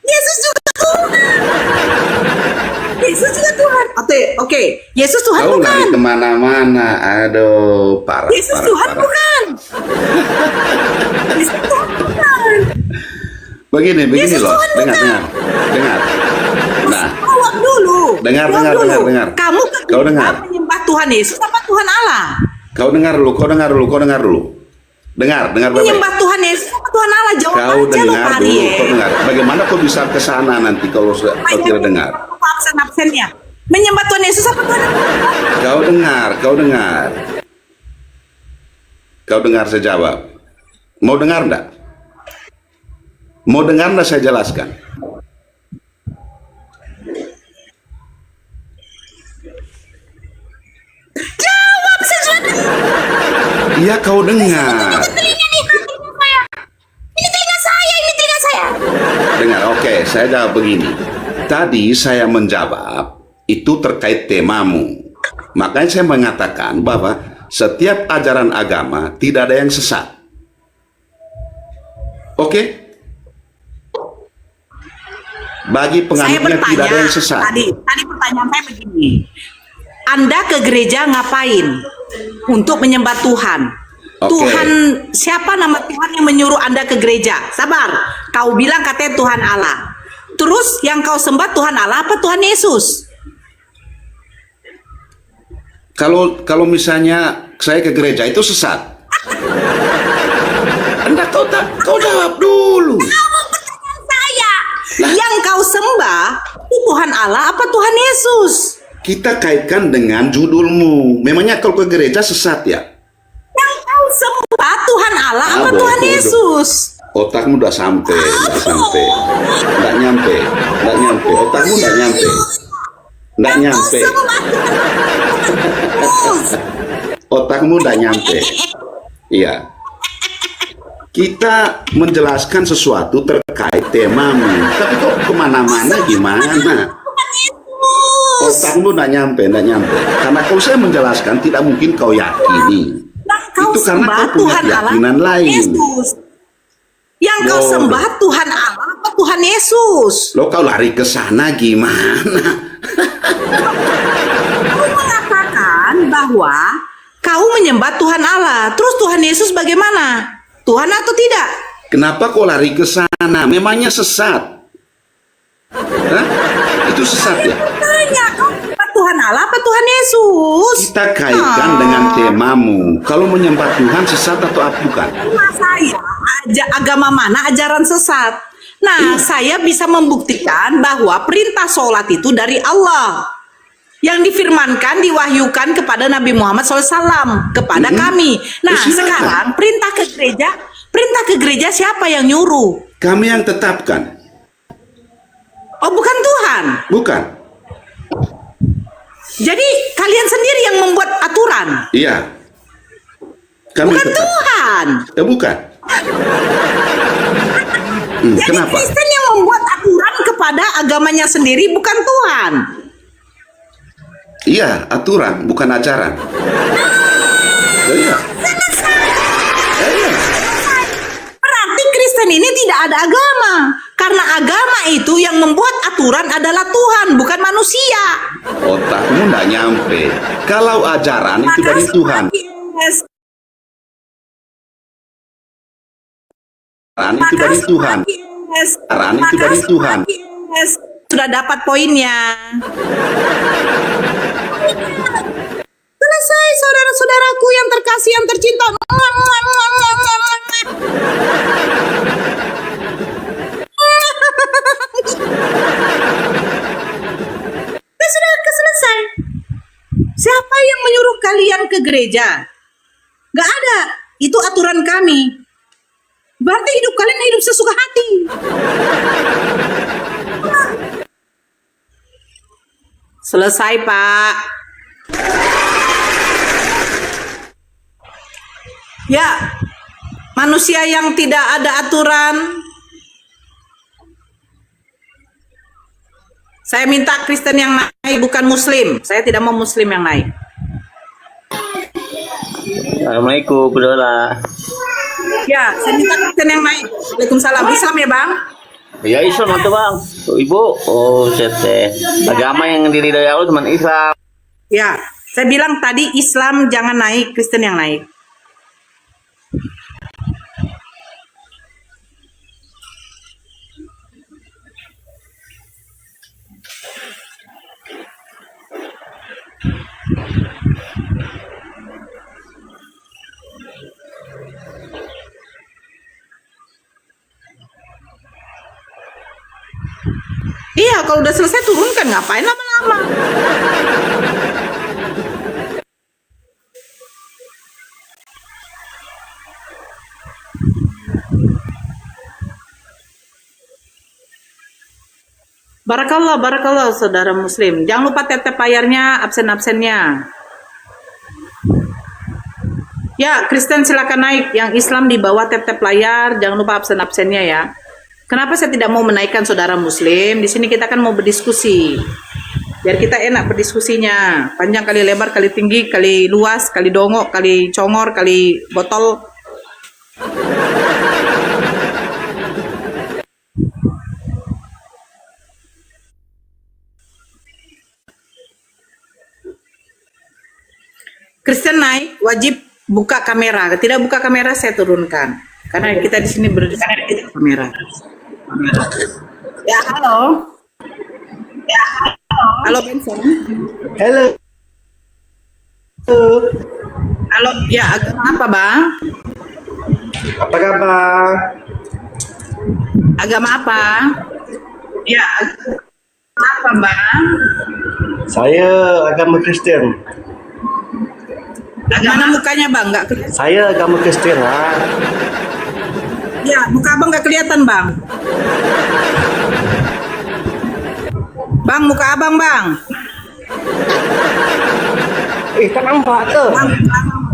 Yesus juga Tuhan. Yesus juga Tuhan. Oke. Yesus Tuhan Kau bukan. lari kemana-mana. Aduh, parah. Yesus Tuhan parah. bukan. Yesus Tuhan bukan. Begini Yesus loh. Tuhan Dengar. Nah, Jawab dulu. Dengar. Jawab dulu. Dengar. Kamu Kau dengar. menyembah Tuhan Yesus apa Tuhan Allah? kau dengar dulu. Dengar baik-baik. Menyembah Tuhan Yesus apa Tuhan Allah? Jawab Kau aja lo dengar Pak dulu, Aries. kau dengar. Bagaimana kau bisa ke sana nanti kalau tidak dengar? Absen-absennya. Menyembah Tuhan Yesus apa Tuhan Allah? Kau dengar saya jawab. Mau dengar enggak? Saya jelaskan. Jawab, saya sudah dengar. Ya kau dengar. Ini telinga saya. Dengar, oke, saya jawab begini. Tadi saya menjawab itu terkait temamu. Makanya saya mengatakan bahwa setiap ajaran agama tidak ada yang sesat. Oke? Bagi Saya penganutnya tidak ada bertanya, yang sesat. tadi pertanyaan saya begini. Anda ke gereja ngapain? Untuk menyembah Tuhan. Oke. Tuhan, siapa nama Tuhan yang menyuruh Anda ke gereja? Sabar, kau bilang katanya Tuhan Allah. Terus yang kau sembah Tuhan Allah apa Tuhan Yesus? Kalau misalnya saya ke gereja itu sesat. Anda kau jawab dulu. Saya. Yang kau sembah itu Tuhan Allah apa Tuhan Yesus? Kita kaitkan dengan judulmu. Memangnya kalau ke gereja sesat ya? Yang kau sembah Tuhan Allah apa bodoh. Tuhan Yesus? Otakmu udah sampai, nggak nyampe, otakmu nggak nyampe, otakmu nggak nyampe. Iya, kita menjelaskan sesuatu terkait temamu, tapi kok kemana-mana gimana? Otakmu nggak nyampe, karena kalau saya menjelaskan tidak mungkin kau yakini. Yang kau Itu karena sembah kau punya Tuhan Allah keyakinan lain. Yesus. Yang kau Bodoh. sembah Tuhan Allah apa Tuhan Yesus? Lo kau lari ke sana gimana? Kau mengatakan bahwa kau menyembah Tuhan Allah. Terus Tuhan Yesus bagaimana? Tuhan atau tidak? Kenapa kau lari ke sana? Memangnya sesat? Hah? Itu sesat ya? Tanya, kau menyembah Tuhan Allah apa Tuhan Yesus? Kita kaitkan dengan temamu. Kalau menyembah Tuhan sesat atau bukan? Nah, saya agama mana ajaran sesat? Nah, saya bisa membuktikan bahwa perintah sholat itu dari Allah yang difirmankan, diwahyukan kepada Nabi Muhammad SAW kepada kami. Nah, Silakan. sekarang perintah ke gereja siapa yang nyuruh? Kami yang tetapkan. Oh, bukan Tuhan. Bukan? Jadi kalian sendiri yang membuat aturan, Iya. Kami bukan tetap. Tuhan. Bukan. Jadi Kenapa? Kristen yang membuat aturan kepada agamanya sendiri, bukan Tuhan. Iya, aturan, bukan ajaran. Iya. Iya. Berarti Kristen ini tidak ada agama. Karena agama itu yang membuat aturan adalah Tuhan, bukan manusia. Otakmu nggak nyampe. Kalau ajaran itu dari Tuhan. Ajaran itu dari Tuhan. Ajaran itu dari Tuhan. Sudah dapat poinnya. Selesai, saudara-saudaraku yang terkasih, yang tercinta. Sudah selesai. Siapa yang menyuruh kalian ke gereja? Gak ada. Itu aturan kami. Berarti hidup kalian hidup sesuka hati. Selesai, Pak. Ya, manusia yang tidak ada aturan. Saya minta Kristen yang naik, bukan Muslim. Saya tidak mau Muslim yang naik. Assalamualaikum, Dola. Ya, saya minta Kristen yang naik. Waalaikumsalam. Islam ya, Bang? Ya Islam itu bang. Oh, Ibu, oh sete. Agama yang diridhoi Allah cuma Islam. Ya, saya bilang tadi Islam jangan naik, Kristen yang naik. Iya, kalau udah selesai turunkan, ngapain lama-lama? Barakallah, barakallah, saudara Muslim. Jangan lupa tetep bayarnya, absen-absennya. Ya, Kristen silakan naik. Yang Islam di bawah tap-tap layar. Jangan lupa absen-absennya ya. Kenapa saya tidak mau menaikkan saudara Muslim? Di sini kita kan mau berdiskusi. Biar kita enak berdiskusinya. Panjang kali lebar, kali tinggi, kali luas, kali dongok, kali congor, kali botol. Kristen naik, wajib buka kamera. Tidak buka kamera saya turunkan. Karena kita di sini berdiskusi kamera. Ya, halo. Halo Benson. Halo. Halo, ya agama apa bang? Apa kabar? Agama apa? Ya, agama apa bang? Saya agama Kristen. Mana mukanya bang? Nggak kelihatan. Saya agama Kristen lah. Ya, muka abang nggak kelihatan bang. Bang, muka abang bang. Tak nampak ke? Bang, muka abang.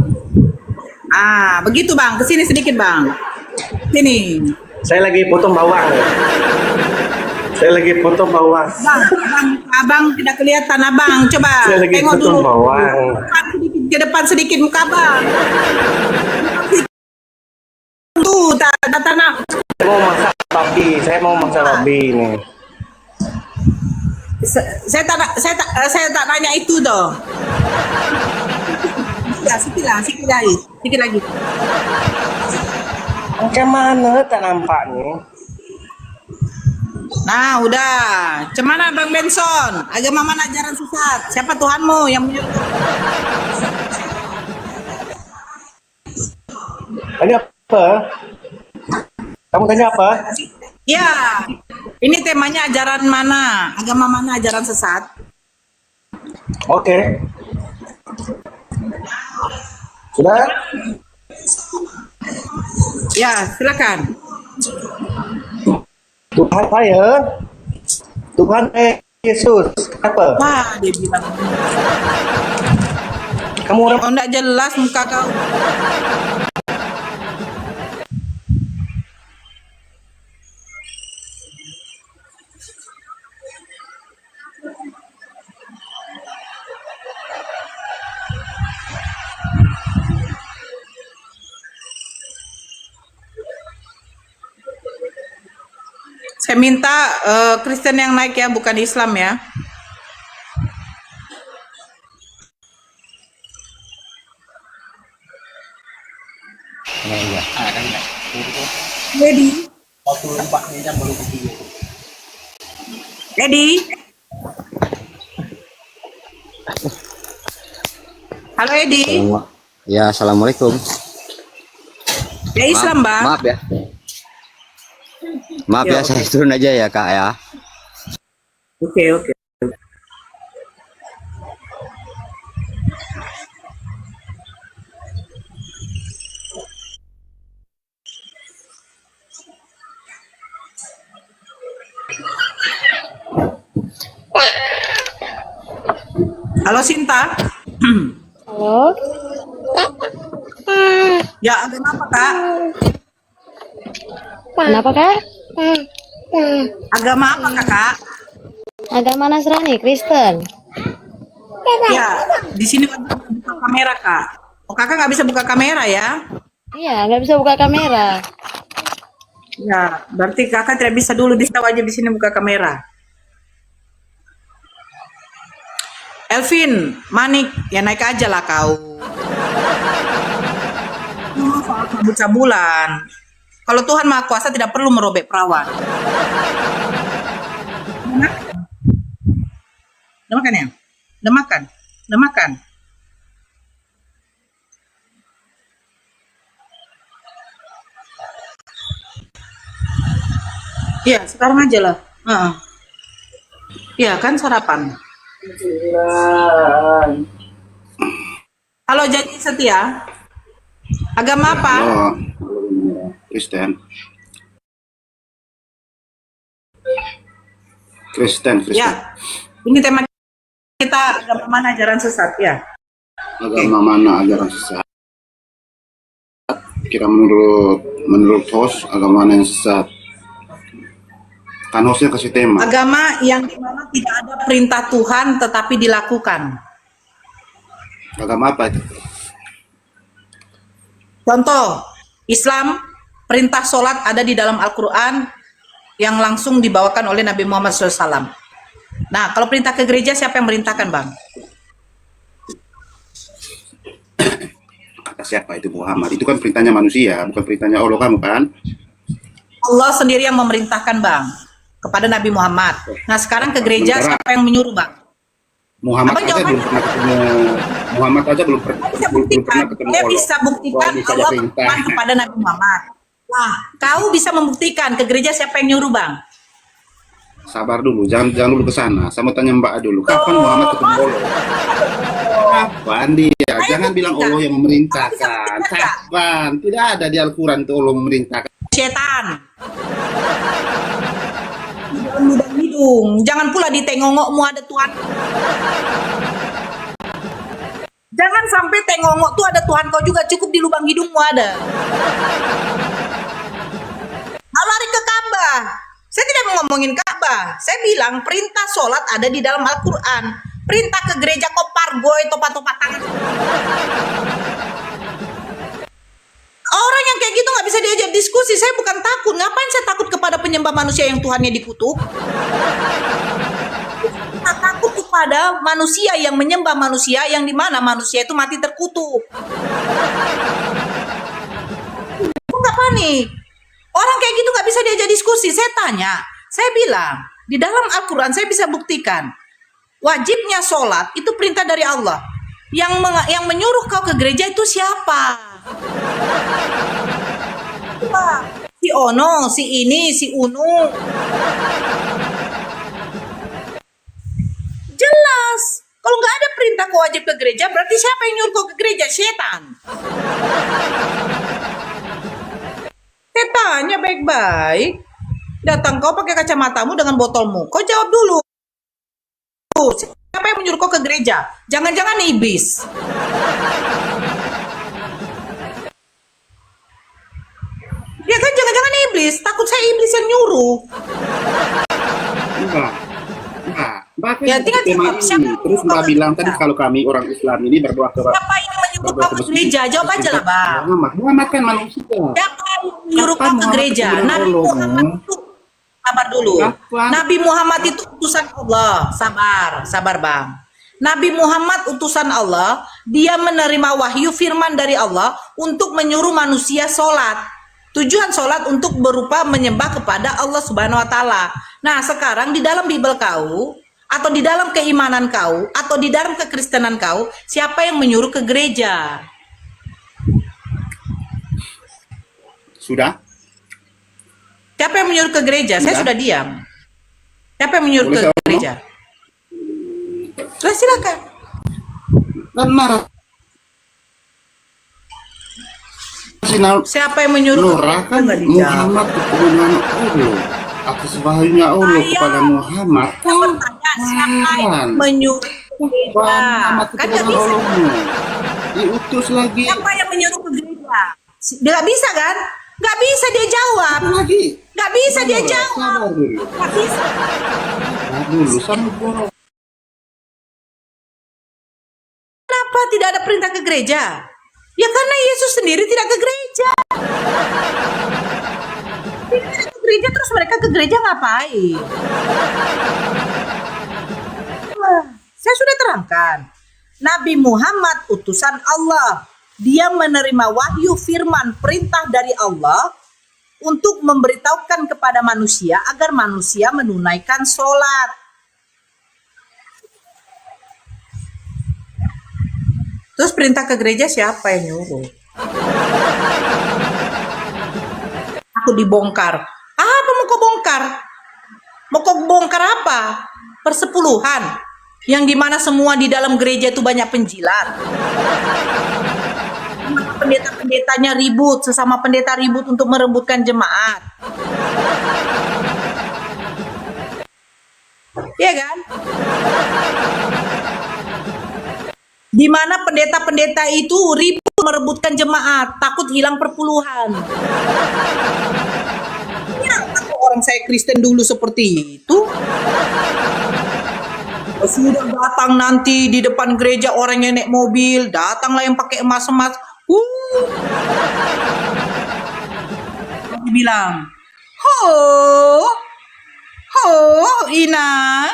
Ah, begitu bang. Kesini sedikit bang. Sini. Saya lagi potong bawang. Saya lagi potong bawang. Bang, muka abang tidak kelihatan abang. Coba Saya lagi tengok potong dulu. bawang. Ke depan sedikit muka abang. Tuh, tanah. Saya mau masak babi. Saya mau masak babi nih. Saya tak nanya itu toh. Ya, sikit lagi. Macam mana tak nampak nih? Nah, udah. Cemana Bang Benson? Agama mana ajaran sesat? Siapa Tuhanmu yang menyuruh? Tanya apa? Kamu tanya apa? Ya, ini temanya ajaran mana? Agama mana ajaran sesat? Oke. Sudah? Ya, silakan. Tuhan saya. Tuhan Yesus. Apa? Wah, dia bilang. Kamu orang Oh, enggak jelas muka kau. Saya minta Kristen yang naik ya, bukan Islam ya. Ready? Ready? Halo Edi. Ya, assalamualaikum. Ya Islam bang. Maaf ya. Maaf ya, saya turun aja ya kak ya. Oke. Halo Sinta. Halo. Ya agama apa kak? Kenapa kak? Agama apa kakak? Agama Nasrani, Kristen. Ya di sini wajib buka kamera kak. Oh kakak nggak bisa buka kamera ya? Iya, nggak bisa buka kamera. Ya berarti kakak tidak bisa dulu di wajib di sini buka kamera. Elvin, Manik, ya naik aja lah kau. Soal cabul-cabulan. Kalau Tuhan Maha Kuasa tidak perlu merobek perawan. Udah makan ya? Udah makan? Udah makan? Iya, sekarang aja lah. Iya kan sarapan. Halo janji setia. Agama apa? Kristen. Kristen. Ya. Ini tema kita agama mana ajaran sesat ya? Agama mana ajaran sesat? kira menurut host agama mana yang sesat? Kan hostnya kasih tema. Agama yang dimana tidak ada perintah Tuhan tetapi dilakukan. Agama apa itu? Contoh, Islam, perintah sholat ada di dalam Al-Quran yang langsung dibawakan oleh Nabi Muhammad SAW. Nah, kalau perintah ke gereja siapa yang merintahkan, Bang? Kata siapa itu Muhammad? Itu kan perintahnya manusia, bukan perintahnya Allah, kamu kan? Allah sendiri yang memerintahkan, Bang, kepada Nabi Muhammad. Nah, sekarang ke gereja Sementara siapa yang menyuruh, Bang? Muhammad Abang aja jawabannya. belum pernah ketemu. Muhammad aja belum Saya bisa pernah buktikan, ketemu saya Allah. bisa buktikan Wah, bisa ada Allah perintah. berfirman kepada Nabi Muhammad. Wah, kau bisa membuktikan ke gereja siapa yang nyuruh, Bang? Sabar dulu, jangan dulu ke sana. Saya mau tanya Mbak dulu, kapan Muhammad ketemu Allah? Kapan dia? Jangan bilang Allah yang memerintahkan. Kapan? Tidak ada di Al-Quran itu Allah memerintahkan. Setan. Di dalam lubang hidung. Jangan pula di tengongokmu ada Tuhan. Jangan sampai tengongok tuh ada Tuhan kau juga, cukup di lubang hidungmu ada. Nah, lari ke Ka'bah. Saya tidak mau ngomongin Ka'bah. Saya bilang perintah sholat ada di dalam Al-Quran. Perintah ke gereja kau pargoy, topat-topat tangan. Orang yang kayak gitu nggak bisa diajak diskusi. Saya bukan takut. Ngapain saya takut kepada penyembah manusia yang Tuhannya dikutuk? Saya takut kepada manusia yang menyembah manusia yang dimana manusia itu mati terkutuk. Aku nggak panik. Orang kayak gitu nggak bisa diajak diskusi. Saya tanya, saya bilang di dalam Al-Quran saya bisa buktikan wajibnya sholat itu perintah dari Allah. Yang menyuruh kau ke gereja itu siapa? Si Ono, si ini, si Unu. Jelas. Kalau nggak ada perintah kau wajib ke gereja, berarti siapa yang nyuruh kau ke gereja? Setan. Saya tanya baik-baik. Datang kau pakai kacamatamu dengan botolmu. Kau jawab dulu. Siapa yang menyuruh kau ke gereja? Jangan-jangan iblis. Ya kan jangan-jangan iblis. Takut saya iblis yang nyuruh. Mbak kan Ya, tinggal tema jawab. Siapa ini. yang Terus Mbak menyuruh bilang ke tadi gereja? kalau kami orang Islam ini berdoa ke Siapa yang menyuruh kau ke gereja? Jawab aja lah, Bang. Muhammad kan manusia. Siapa yang menyuruh Kapan kau ke Muhammad gereja? ketemu Nabi Allah? Muhammad itu, sabar dulu. Kapan? Nabi Muhammad itu utusan Allah. Sabar Bang. Nabi Muhammad utusan Allah, dia menerima wahyu firman dari Allah untuk menyuruh manusia sholat. Tujuan sholat untuk berupa menyembah kepada Allah Subhanahu wa Ta'ala. Nah, sekarang di dalam Bible kau, atau di dalam keimanan kau, atau di dalam kekristenan kau, siapa yang menyuruh ke gereja? Sudah? Siapa yang menyuruh ke gereja? Saya sudah diam. Siapa yang menyuruh Boleh ke saya gereja? Silakan. Kan marah. Siapa yang menyuruh? Nora kan Enggak dijawab. Muhammad ketemu dengan Allah. Atas wahyunya Allah kepada Muhammad. Saya bertanya, siapa yang menyuruh ke gereja? Muhammad Kan ketemu nggak dengan bisa. Allah. Diutus lagi. Siapa yang menyuruh ke gereja? Nggak bisa kan? Nggak bisa dia jawab. Lagi. Nggak bisa dia Sabar jawab. dulu. Nggak bisa. Sabar dulu. Sama borong. Kenapa tidak ada perintah ke gereja? Ya karena Yesus sendiri tidak ke gereja. Tidak ke gereja, terus mereka ke gereja ngapain? Saya sudah terangkan. Nabi Muhammad utusan Allah. Dia menerima wahyu firman perintah dari Allah untuk memberitahukan kepada manusia agar manusia menunaikan sholat. Terus perintah ke gereja siapa yang nyuruh? Aku dibongkar. Apa mau kau bongkar? Mau kau bongkar apa? Persepuluhan. Yang dimana semua di dalam gereja itu banyak penjilat. Pendeta-pendetanya ribut, sesama pendeta ribut untuk merebutkan jemaat. Iya kan? Di mana pendeta-pendeta itu ribut merebutkan jemaat, takut hilang perpuluhan. Ya, orang saya Kristen dulu seperti itu. Sudah datang nanti di depan gereja orang yang naik mobil, datanglah yang pakai emas-emas. Bilang, ho, Inang,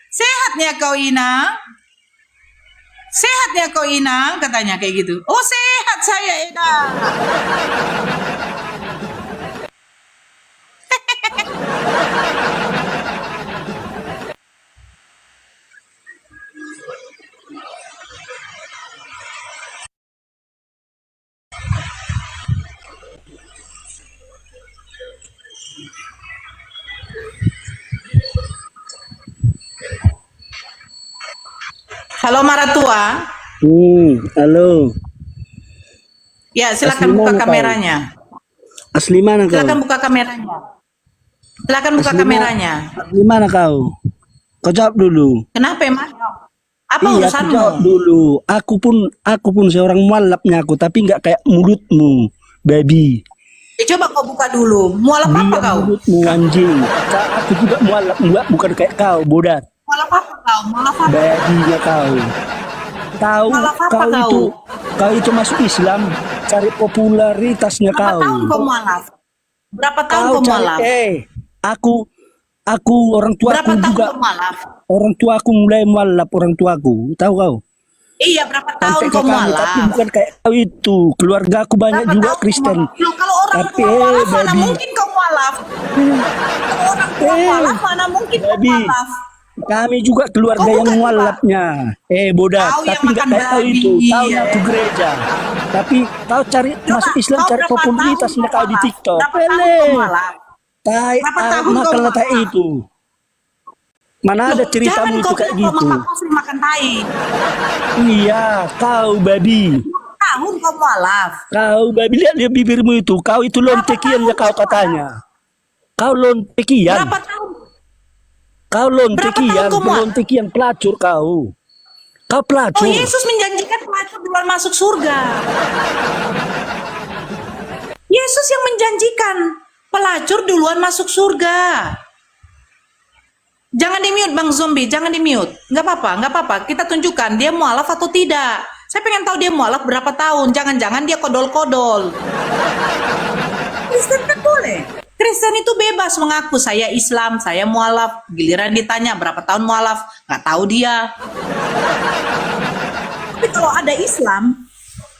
sehatnya kau Inang? Sehatnya kau Inang? Katanya kayak gitu. Oh sehat saya Inang. Halo Maratua. Halo. Ya, silakan Asli buka mana kau? kameranya. Asli mana kau? Silakan buka kameranya. Silakan buka kameranya. Asli mana kau? Kau jawab dulu. Kenapa emang? Apa Iya, kau urusanmu? jawab dulu. Aku pun seorang mualafnya aku, tapi nggak kayak mulutmu, baby. Ya, coba kau buka dulu. Mualaf apa Diam kau? mulutmu anjing. Aku juga mualaf, bukan kayak kau, bodat. Mualaf apa kau? Mualaf apa? Babynya kau. Tahu Mualaf apa kau kau? kau itu masuk Islam, cari popularitasnya Berapa kau. tahun kau mualaf? Berapa tahun kau Kau cari, mualaf? aku orang tuaku Berapa tahun juga. kau mualaf? Orang tuaku mulai mualaf, orang tuaku. Tahu kau? Iya, berapa tahun Sampai ke kau kamu, mualaf? tapi bukan kayak kau itu. Keluarga aku banyak Berapa juga tahun kau Kristen. mualaf? Loh, kalau orang Tapi tua mualaf, mana baby, mungkin kau mualaf? Kalau orang tua mualaf, mana mungkin kau baby, mualaf? kami juga keluarga Kau yang bukan mualafnya. Bodat, Kau yang tapi nggak makan kayak kau babi, itu. Tahu ya. aku gereja. Tapi kau cari masuk Islam, Kau cari berapa popularitasnya tahun kau di mualaf? TikTok. Berapa tahun kau mualaf? Berapa tahun kau Makan letak mualaf? itu. Mana ada Loh, ceritamu jangan itu kau kayak bilang gitu? kau sering makan tai. Iya, kau babi. Tahun kau mualaf. Kau babi, lihat bibirmu itu. Kau itu lontekian ya kau katanya. Kau lontekian. Berapa tahun? Kau lontekian, Berapa tahun kau mualaf? lontekian pelacur kau. Kau Oh, pelacur. Yesus menjanjikan pelacur duluan masuk surga. Yesus yang menjanjikan pelacur duluan masuk surga. Jangan di-mute Bang Zombie, jangan di-mute. Nggak apa-apa, nggak apa-apa. Kita tunjukkan dia mualaf atau tidak. Saya pengen tahu dia mualaf berapa tahun. Jangan-jangan dia kodol-kodol. Kristen kan boleh. Kristen itu bebas mengaku saya Islam, saya mualaf. Giliran ditanya berapa tahun mualaf, nggak tahu dia. Tapi kalau ada Islam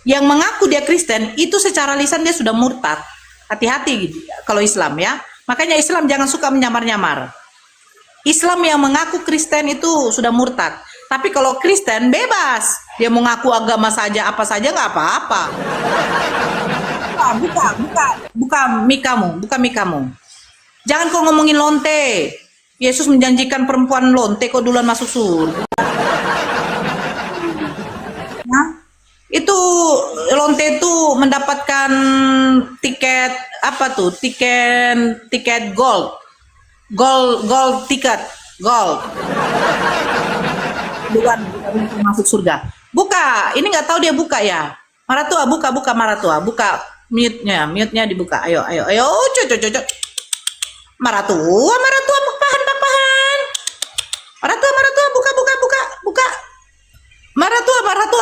yang mengaku dia Kristen, itu secara lisan dia sudah murtad. Hati-hati gitu, kalau Islam ya. Makanya Islam jangan suka menyamar-nyamar. Islam yang mengaku Kristen itu sudah murtad. Tapi kalau Kristen bebas, dia mengaku agama saja apa saja nggak apa-apa. Buka mikamu. Jangan kau ngomongin lonte. Yesus menjanjikan perempuan lonte kok duluan masuk surga. Nah, itu lonte itu mendapatkan tiket apa tuh? Tiket gold tiket gold. Duluan masuk surga. Buka. Ini nggak tahu dia buka ya. Maratua buka Maratua buka mute-nya dibuka. Ayo. Cocok. Maratua papahan. Maratua buka.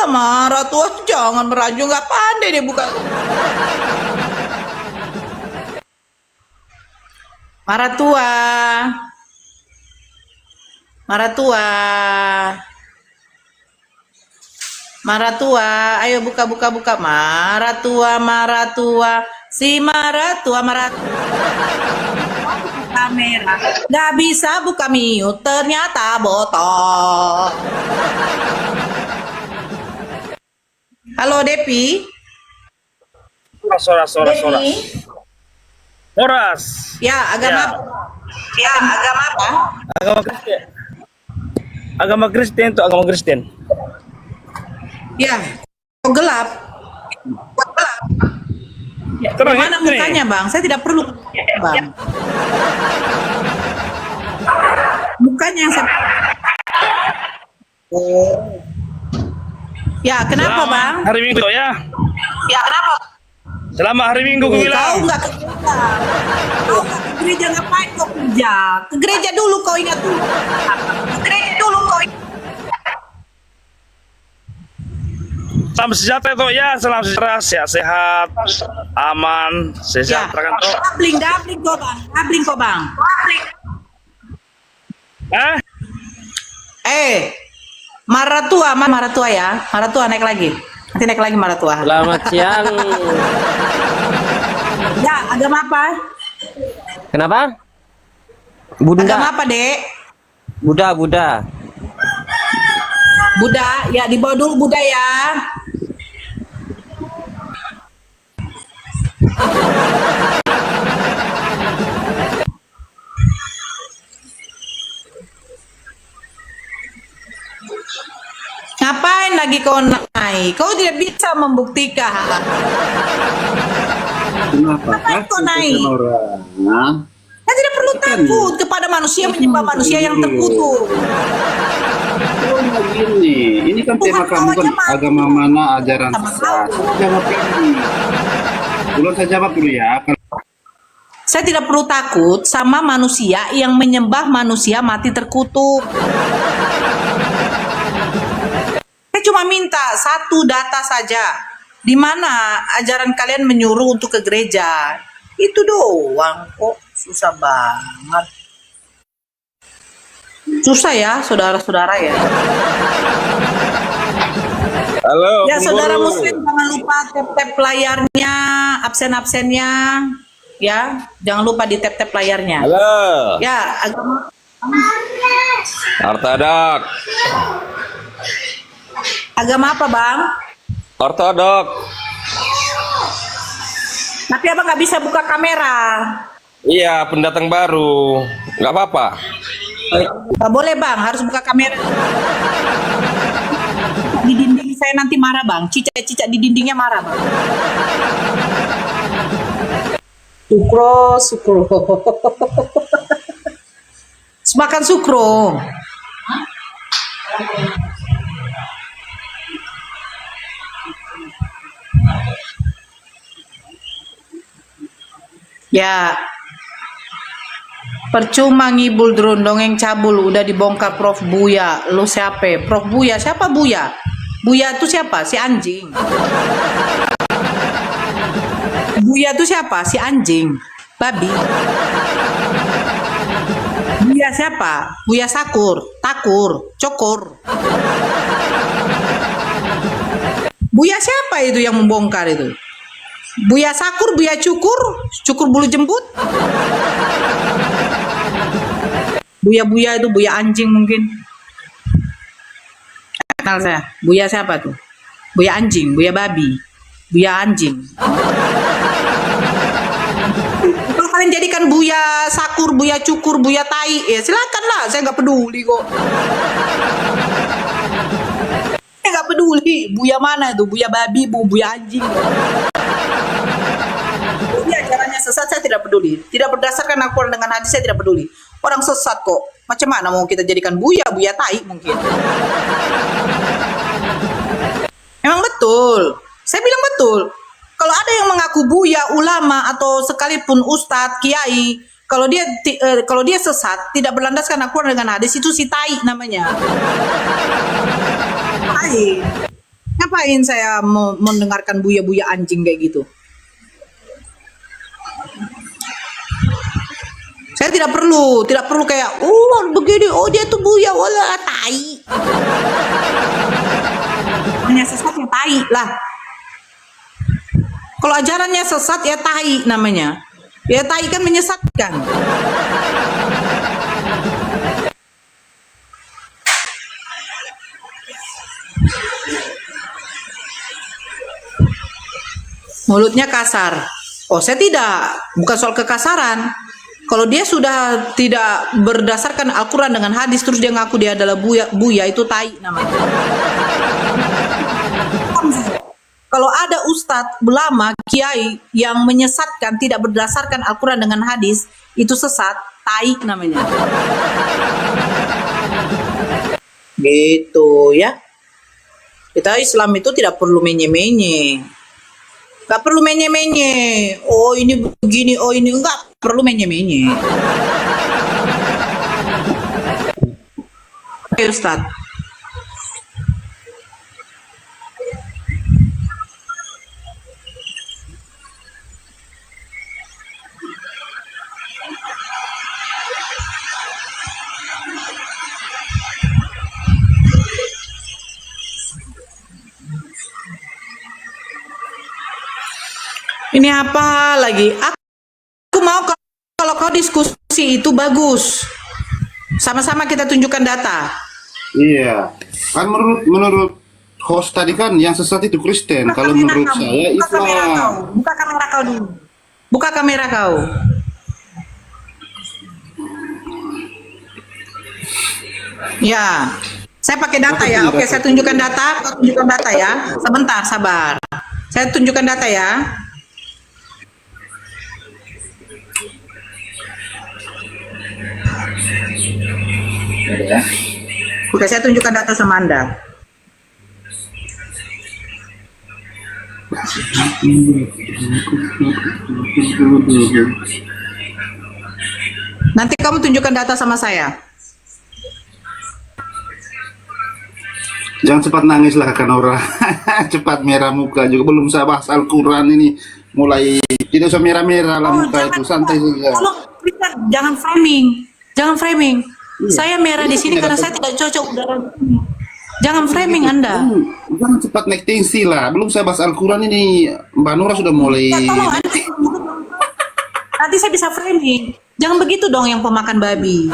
Maratua jangan merajuk, nggak pandai dia buka. Maratua, ayo buka. Maratua. Si Maratua. Kamera. Nggak bisa buka mute, ternyata botol. Halo Depi. Suara. Depi. Horas. Ya, agama apa? Agama Kristen. Agama Kristen itu agama Kristen. Ya, kok gelap? Ya, Terang, mana ya, mukanya Bang? Saya tidak perlu Bang. Mukanya yang saya... Ya, kenapa bang? Hari Minggu ya. Ya, kenapa? Selamat hari Minggu Kau gue bilang. nggak ke gereja. Kau nggak ke gereja, ngapain kau kerja? Ke gereja dulu kau ingat dulu. Ke gereja dulu kau ingat. Salam sejahtera toh ya, salam sejahtera, sehat-sehat, aman, Ya, sejahtera kan toh. dabling kau bang. Dabling kau bang. Maratua ya. Maratua naik lagi. Nanti naik lagi Maratua. Selamat siang. Ya, agama apa? Kenapa? Agama apa, Dek? Buddha. Buddha, ya dibawa dulu Buddha ya. Ngapain lagi kau naik? Kau tidak bisa membuktikan. Kenapa? Ngapain kau naik? Orang. Nah, Kan tidak perlu takut kepada manusia menyembah manusia yang terkutuk. ini kan tema Tuhan kamu kan kau aja agama mana ajaran Sama sesat. kau. Jawab ini. Belum saya jawab dulu ya. Saya tidak perlu takut sama manusia yang menyembah manusia mati terkutuk. Saya cuma minta satu data saja. Di mana ajaran kalian menyuruh untuk ke gereja? Itu doang kok. Susah banget. Susah ya, saudara-saudara ya. Halo. Ya, saudara muslim jangan lupa tap-tap layarnya, absen-absennya. Ya, jangan lupa di tap-tap layarnya. Halo. Ya, agama Ortodok. agama apa, Bang? Ortodok. Tapi Abang nggak bisa buka kamera. Iya, pendatang baru. Nggak apa-apa. Nggak boleh, Bang, harus buka kamera. Di dinding saya nanti marah, Bang. Cicak-cicak di dindingnya marah, Bang. Sukro. Makan sukro. Ya, percuma ngibul drone dongeng cabul udah dibongkar Prof Buya. Lu siapa? Prof Buya siapa Buya? Buya itu siapa? Si anjing. Buya itu siapa? Si anjing. Babi. Buya siapa? Buya Sakur, Takur, Cokor. Buya siapa itu yang membongkar itu? Buya Sakur, Buya Cukur bulu jembut. Buya itu Buya anjing mungkin. Kenal saya. Buya siapa tuh? Buya anjing, Buya babi, Buya anjing. Kalau kalian jadikan Buya Sakur, Buya Cukur, Buya tai, ya silakan lah. Saya nggak peduli kok. Saya nggak peduli. Buya mana itu? Buya babi, Buya anjing. Ini ajarannya sesat, saya tidak peduli. Tidak berdasarkan Al-Quran dengan hadis, saya tidak peduli. Orang sesat kok. Macam mana mau kita jadikan Buya tai mungkin. Memang betul. Saya bilang betul. Kalau ada yang mengaku Buya, ulama atau sekalipun ustadz, kiai, kalau dia sesat, tidak berlandaskan Al-Quran dengan hadis, itu si tai namanya. Tai. Ngapain saya mau mendengarkan Buya anjing kayak gitu? Saya tidak perlu kayak, begini, dia tuh Buya, wala tai. Hanya sesat ya tai lah. Kalau ajarannya sesat ya tai namanya. Ya tai kan menyesatkan. Mulutnya kasar. Oh, saya tidak. Bukan soal kekasaran. Kalau dia sudah tidak berdasarkan Al-Quran dengan hadis, terus dia ngaku dia adalah Buya itu tai namanya. Kalau ada ustadz, ulama, kiai yang menyesatkan tidak berdasarkan Al-Quran dengan hadis, itu sesat, tai namanya. Gitu ya. Kita Islam itu tidak perlu menye-menye. Gak perlu menye-menye. Oh ini begini, oh ini enggak perlu menye-menye. Oke Ustadz. Ini apa lagi? Aku mau kalau kau diskusi itu bagus. Sama-sama kita tunjukkan data. Iya. Kan menurut host tadi kan yang sesat itu Kristen. Kalau menurut saya Buka kamera kau. Islam. Buka kamera kau dulu. Buka kamera kau. Ya. Saya pakai data ya. Oke, saya tunjukkan data. Kau tunjukkan data ya. Sebentar, sabar. Saya tunjukkan data ya. Oke, saya tunjukkan data sama Anda. Nanti kamu tunjukkan data sama saya. Jangan cepat nangis lah kan orang. Cepat merah muka juga, belum saya bahas Al-Quran ini. Mulai tidak usah merah-merah lah muka itu, santai saja. Tolong, jangan framing. Jangan framing. Saya merah di sini karena saya tidak cocok udara. Jangan framing Anda. Jangan cepat naik tensi lah. Belum saya bahas Al-Quran ini, Mbak Nura sudah mulai. Ya, tolong Anda. Nanti saya bisa framing. Jangan begitu dong yang pemakan babi.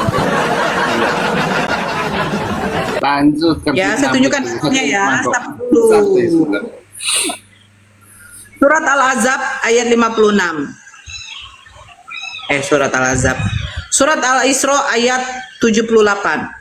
Lanjut kan. Ya, saya tunjukkan datanya ya. Stop dulu. Surat Al-Ahzab ayat 56. Surat Al-Ahzab. Surat Al-Isra ayat 78.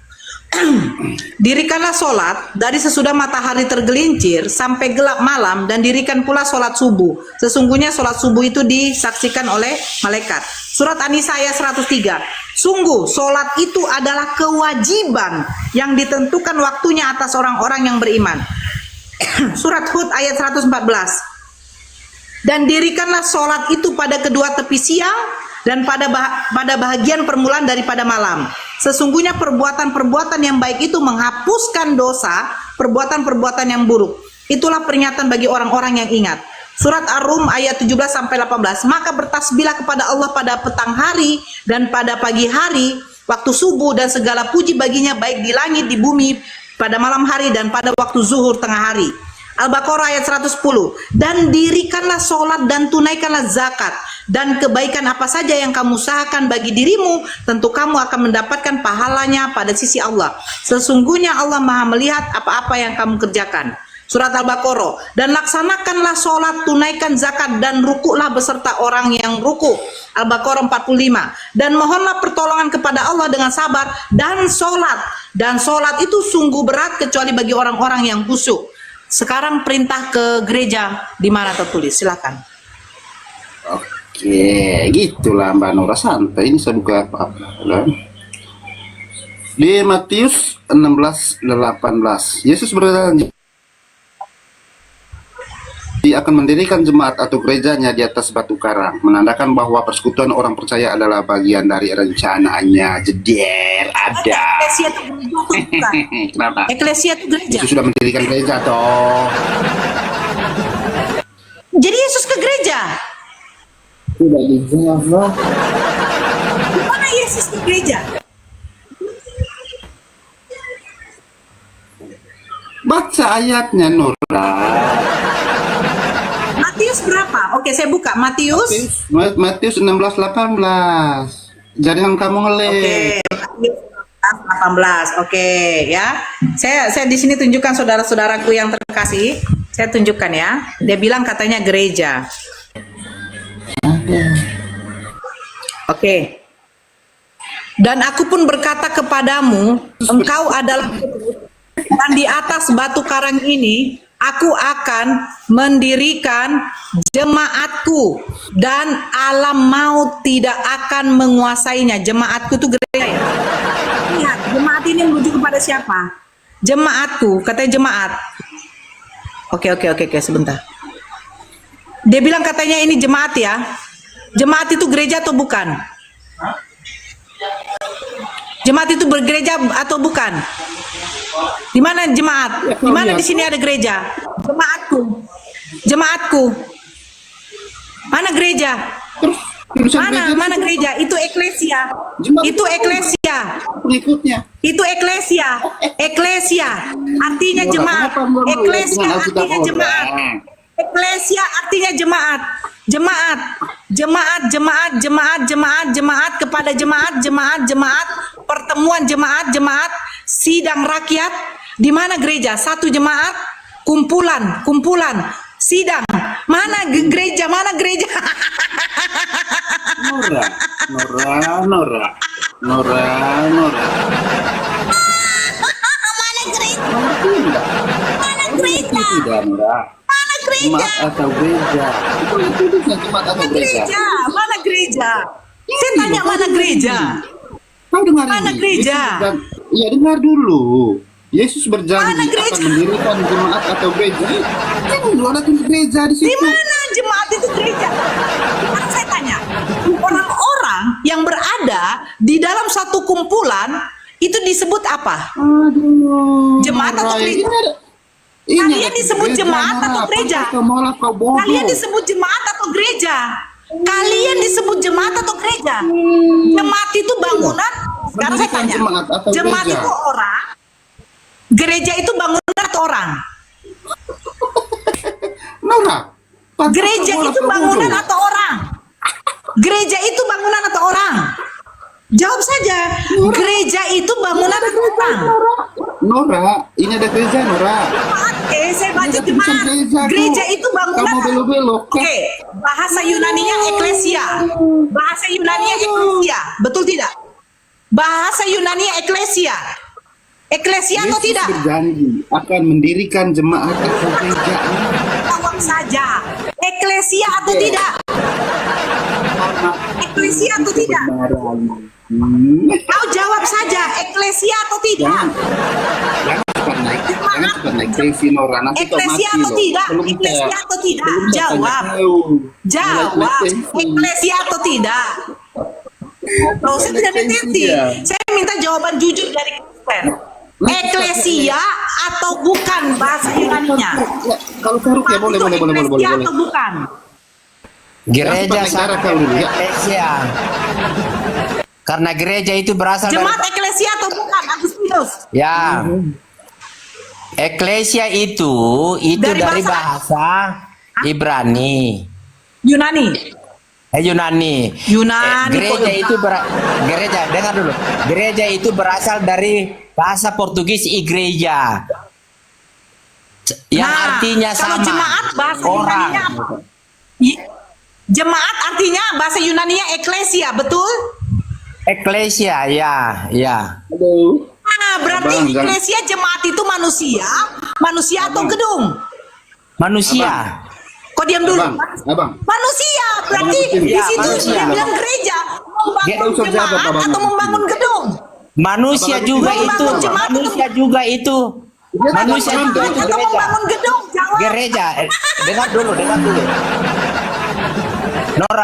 Dirikanlah solat dari sesudah matahari tergelincir sampai gelap malam, dan dirikan pula solat subuh. Sesungguhnya solat subuh itu disaksikan oleh malaikat. Surat An-Nisa ayat 103. Sungguh solat itu adalah kewajiban yang ditentukan waktunya atas orang-orang yang beriman. Surat Hud ayat 114. Dan dirikanlah solat itu pada kedua tepi siang dan pada bahagian permulaan daripada malam. Sesungguhnya perbuatan-perbuatan yang baik itu menghapuskan dosa perbuatan-perbuatan yang buruk. Itulah peringatan bagi orang-orang yang ingat. Surat Ar-Rum ayat 17-18. Maka bertasbihlah kepada Allah pada petang hari dan pada pagi hari, waktu subuh, dan segala puji baginya baik di langit, di bumi, pada malam hari, dan pada waktu zuhur tengah hari. Al-Baqarah ayat 110. Dan dirikanlah sholat dan tunaikanlah zakat, dan kebaikan apa saja yang kamu usahakan bagi dirimu, tentu kamu akan mendapatkan pahalanya pada sisi Allah. Sesungguhnya Allah Maha melihat apa-apa yang kamu kerjakan. Surat Al-Baqarah. Dan laksanakanlah sholat, tunaikan zakat, dan rukuklah beserta orang yang rukuk. Al-Baqarah 45. Dan mohonlah pertolongan kepada Allah dengan sabar dan sholat. Dan sholat itu sungguh berat kecuali bagi orang-orang yang khusyuk. Sekarang perintah ke gereja di mana tertulis? Silakan. Oke, gitulah Mbak Nura, santai. Ini saya buka apa-apa. Di Matius 16:18, Yesus berjanji dia akan mendirikan jemaat atau gerejanya di atas batu karang, menandakan bahwa persekutuan orang percaya adalah bagian dari rencananya. Jeder ada. Eklesia itu gereja. Kenapa? Eklesia itu gereja. Yesus sudah mendirikan gereja toh. Jadi Yesus ke gereja. Tidak dijawab. Mana Yesus ke gereja? Baca ayatnya Nura. Matius berapa? Oke, saya buka Matius. Matius 16:18. Jangan kamu ngelik. Oke, Matius 18. Oke, ya. Saya di sini tunjukkan saudara-saudaraku yang terkasih. Saya tunjukkan ya. Dia bilang katanya gereja. Oke. Dan aku pun berkata kepadamu, engkau adalah dan di atas batu karang ini aku akan mendirikan jemaatku, dan alam maut tidak akan menguasainya. Jemaatku itu gereja ya. Lihat, jemaat ini menuju kepada siapa? Jemaatku, katanya jemaat. Oke, sebentar. Dia bilang katanya ini jemaat ya. Jemaat itu gereja atau bukan? Jemaat itu bergereja atau bukan? Di mana jemaat? Di mana di sini ada gereja? Jemaatku. Mana gereja? Mana gereja? Itu eklesia. Pengikutnya. Itu eklesia. Artinya jemaat. Eklesia artinya jemaat. Eklesia artinya jemaat. Jemaat kepada jemaat, pertemuan jemaat, sidang rakyat. Di mana gereja? Satu jemaat, kumpulan, sidang. Mana gereja? Nora. Mana gereja? Tidak, Nora. Mana gereja? Jemaat atau gereja? Itu jemaat atau gereja? Mana gereja? Saya tanya mana gereja? Kau dengar Mana ini? gereja? Iya, dengar dulu. Yesus berjanji Mana gereja? akan mendirikan jemaat atau gereja. Jangan lu ada gereja di situ. Di mana jemaat itu gereja? Kan saya tanya, orang-orang yang berada di dalam satu kumpulan itu disebut apa? Aduh. Jemaat atau Nora, gereja? ini Kalian ada disebut gereja, jemaat Nora. atau gereja? Kau malah kau bodoh. Kalian disebut jemaat atau gereja? Kalian disebut jemaat atau gereja? Jemaat itu bangunan. Sekarang saya tanya, Jemaat atau jemaat gereja? itu orang, gereja itu bangunan atau orang? Nora. Gereja itu bangunan atau orang? Gereja itu bangunan atau orang? Jawab saja. Gereja itu bangunan atau orang? Nora, ini ada gereja, Nora. Saya baca Ini ada tulisan jemaat. Gereja itu bangunan. Kamu belok-belok. Oke, bahasa Yunaninya eklesia. Bahasa Yunaninya eklesia. Betul tidak? Bahasa Yunaninya eklesia. Eklesia atau Yesus tidak? berjanji akan mendirikan jemaat atau gereja. Jawab saja. Eklesia atau tidak? Eklesia atau tidak? Kau jawab saja. Eklesia atau tidak? Jangan cepat naik tensi, Nora. Nanti kau Eklesia mati atau loh. tidak? Belum Eklesia saya- atau tidak? belum saya Jawab. tanya kau. Jawab. Eklesia atau tidak? Loh, saya tidak deteksi. Saya minta jawaban jujur dari Kristen. Eklesia atau bukan bahasa Yunaninya? Kalau Faruk ya boleh. Eklesia atau bukan? Gereja Cepat naik darah kau dulu ya. eklesia. Karena gereja itu berasal Jemaat dari eklesia atau bukan? Agustinus. ya. Eklesia itu Dari dari bahasa- bahasa Ibrani. Yunani. Yunani. Yunani. Gereja itu gereja, dengar dulu. Gereja itu berasal dari bahasa Portugis igreja. Yang Nah, artinya kalau sama. jemaat bahasa orang. Yunaninya apa? Jemaat artinya bahasa Yunaninya eklesia, betul? Eklesia, ya. Nah, berarti Abang, jangan- eklesia jemaat itu manusia atau gedung? Manusia. Kok diam dulu? Abang. Manusia, berarti Abang, di situ manusia. dia bilang gereja, membangun Nggak usah jemaat jawab, Abang. atau membangun gedung? Manusia Abang, juga Abang, itu. Abang, jemaat Manusia juga itu. Manusia Abang, juga itu Atau gereja. membangun gedung? Jawab. Gereja. Dengar dulu.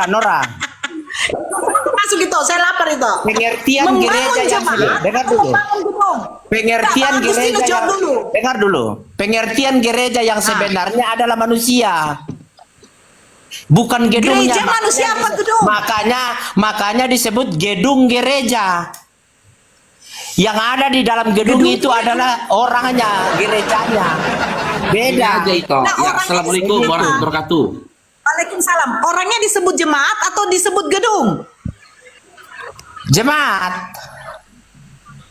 Nora. Masuk itu, saya lapar itu. Pengertian Membangun gereja yang jemaat dengar atau dulu. membangun gedung? Pengertian Nah, Agustinus gereja jawab yang dulu. dengar dulu. Pengertian gereja yang sebenarnya adalah manusia. Bukan gedungnya. Gereja manusia apa gedung? Makanya disebut gedung gereja. Yang ada di dalam gedung itu adalah orangnya, gerejanya. Beda. aja itu. Nah, Ya, orangnya Assalamualaikum disebut warahmatullahi wabarakatuh. Waalaikumsalam. Orangnya disebut jemaat atau disebut gedung? Jemaat.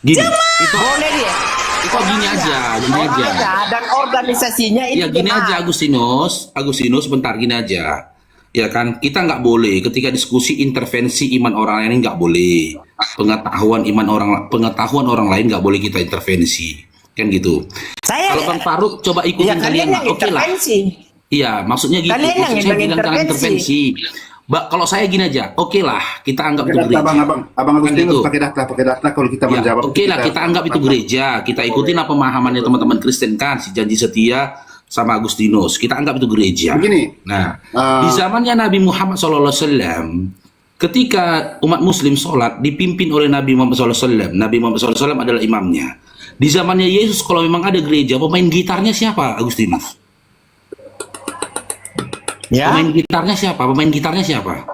Gini, Itu boleh dia. itu gini aja. Orangnya dan organisasinya itu Ya gini jemaat. aja Agustinus bentar gini aja. Ya kan, kita nggak boleh ketika diskusi intervensi iman orang lain nggak boleh. Pengetahuan orang lain nggak boleh kita intervensi. Kan gitu. Kalau Bang Faruk coba ikutin Ya, kalian yang oke lah. intervensi. Iya, maksudnya gitu. Kalian yang Maksud saya bilang jangan intervensi. intervensi. Kalau saya gini aja, oke lah, kita anggap Pakai itu data, gereja. abang Kan Agustinus gitu. pakai data kalau kita Ya, menjawab. oke lah, kita anggap itu gereja. Kita ikutin apa pemahamannya teman-teman Kristen kan, si janji setia, sama Agustinus. Kita anggap itu gereja. Begini. Nah, di zamannya Nabi Muhammad SAW, ketika umat Muslim sholat dipimpin oleh Nabi Muhammad SAW, Nabi Muhammad SAW adalah imamnya. Di zamannya Yesus, kalau memang ada gereja, pemain gitarnya siapa, Agustinus? Ya. Pemain gitarnya siapa? Pemain gitarnya siapa?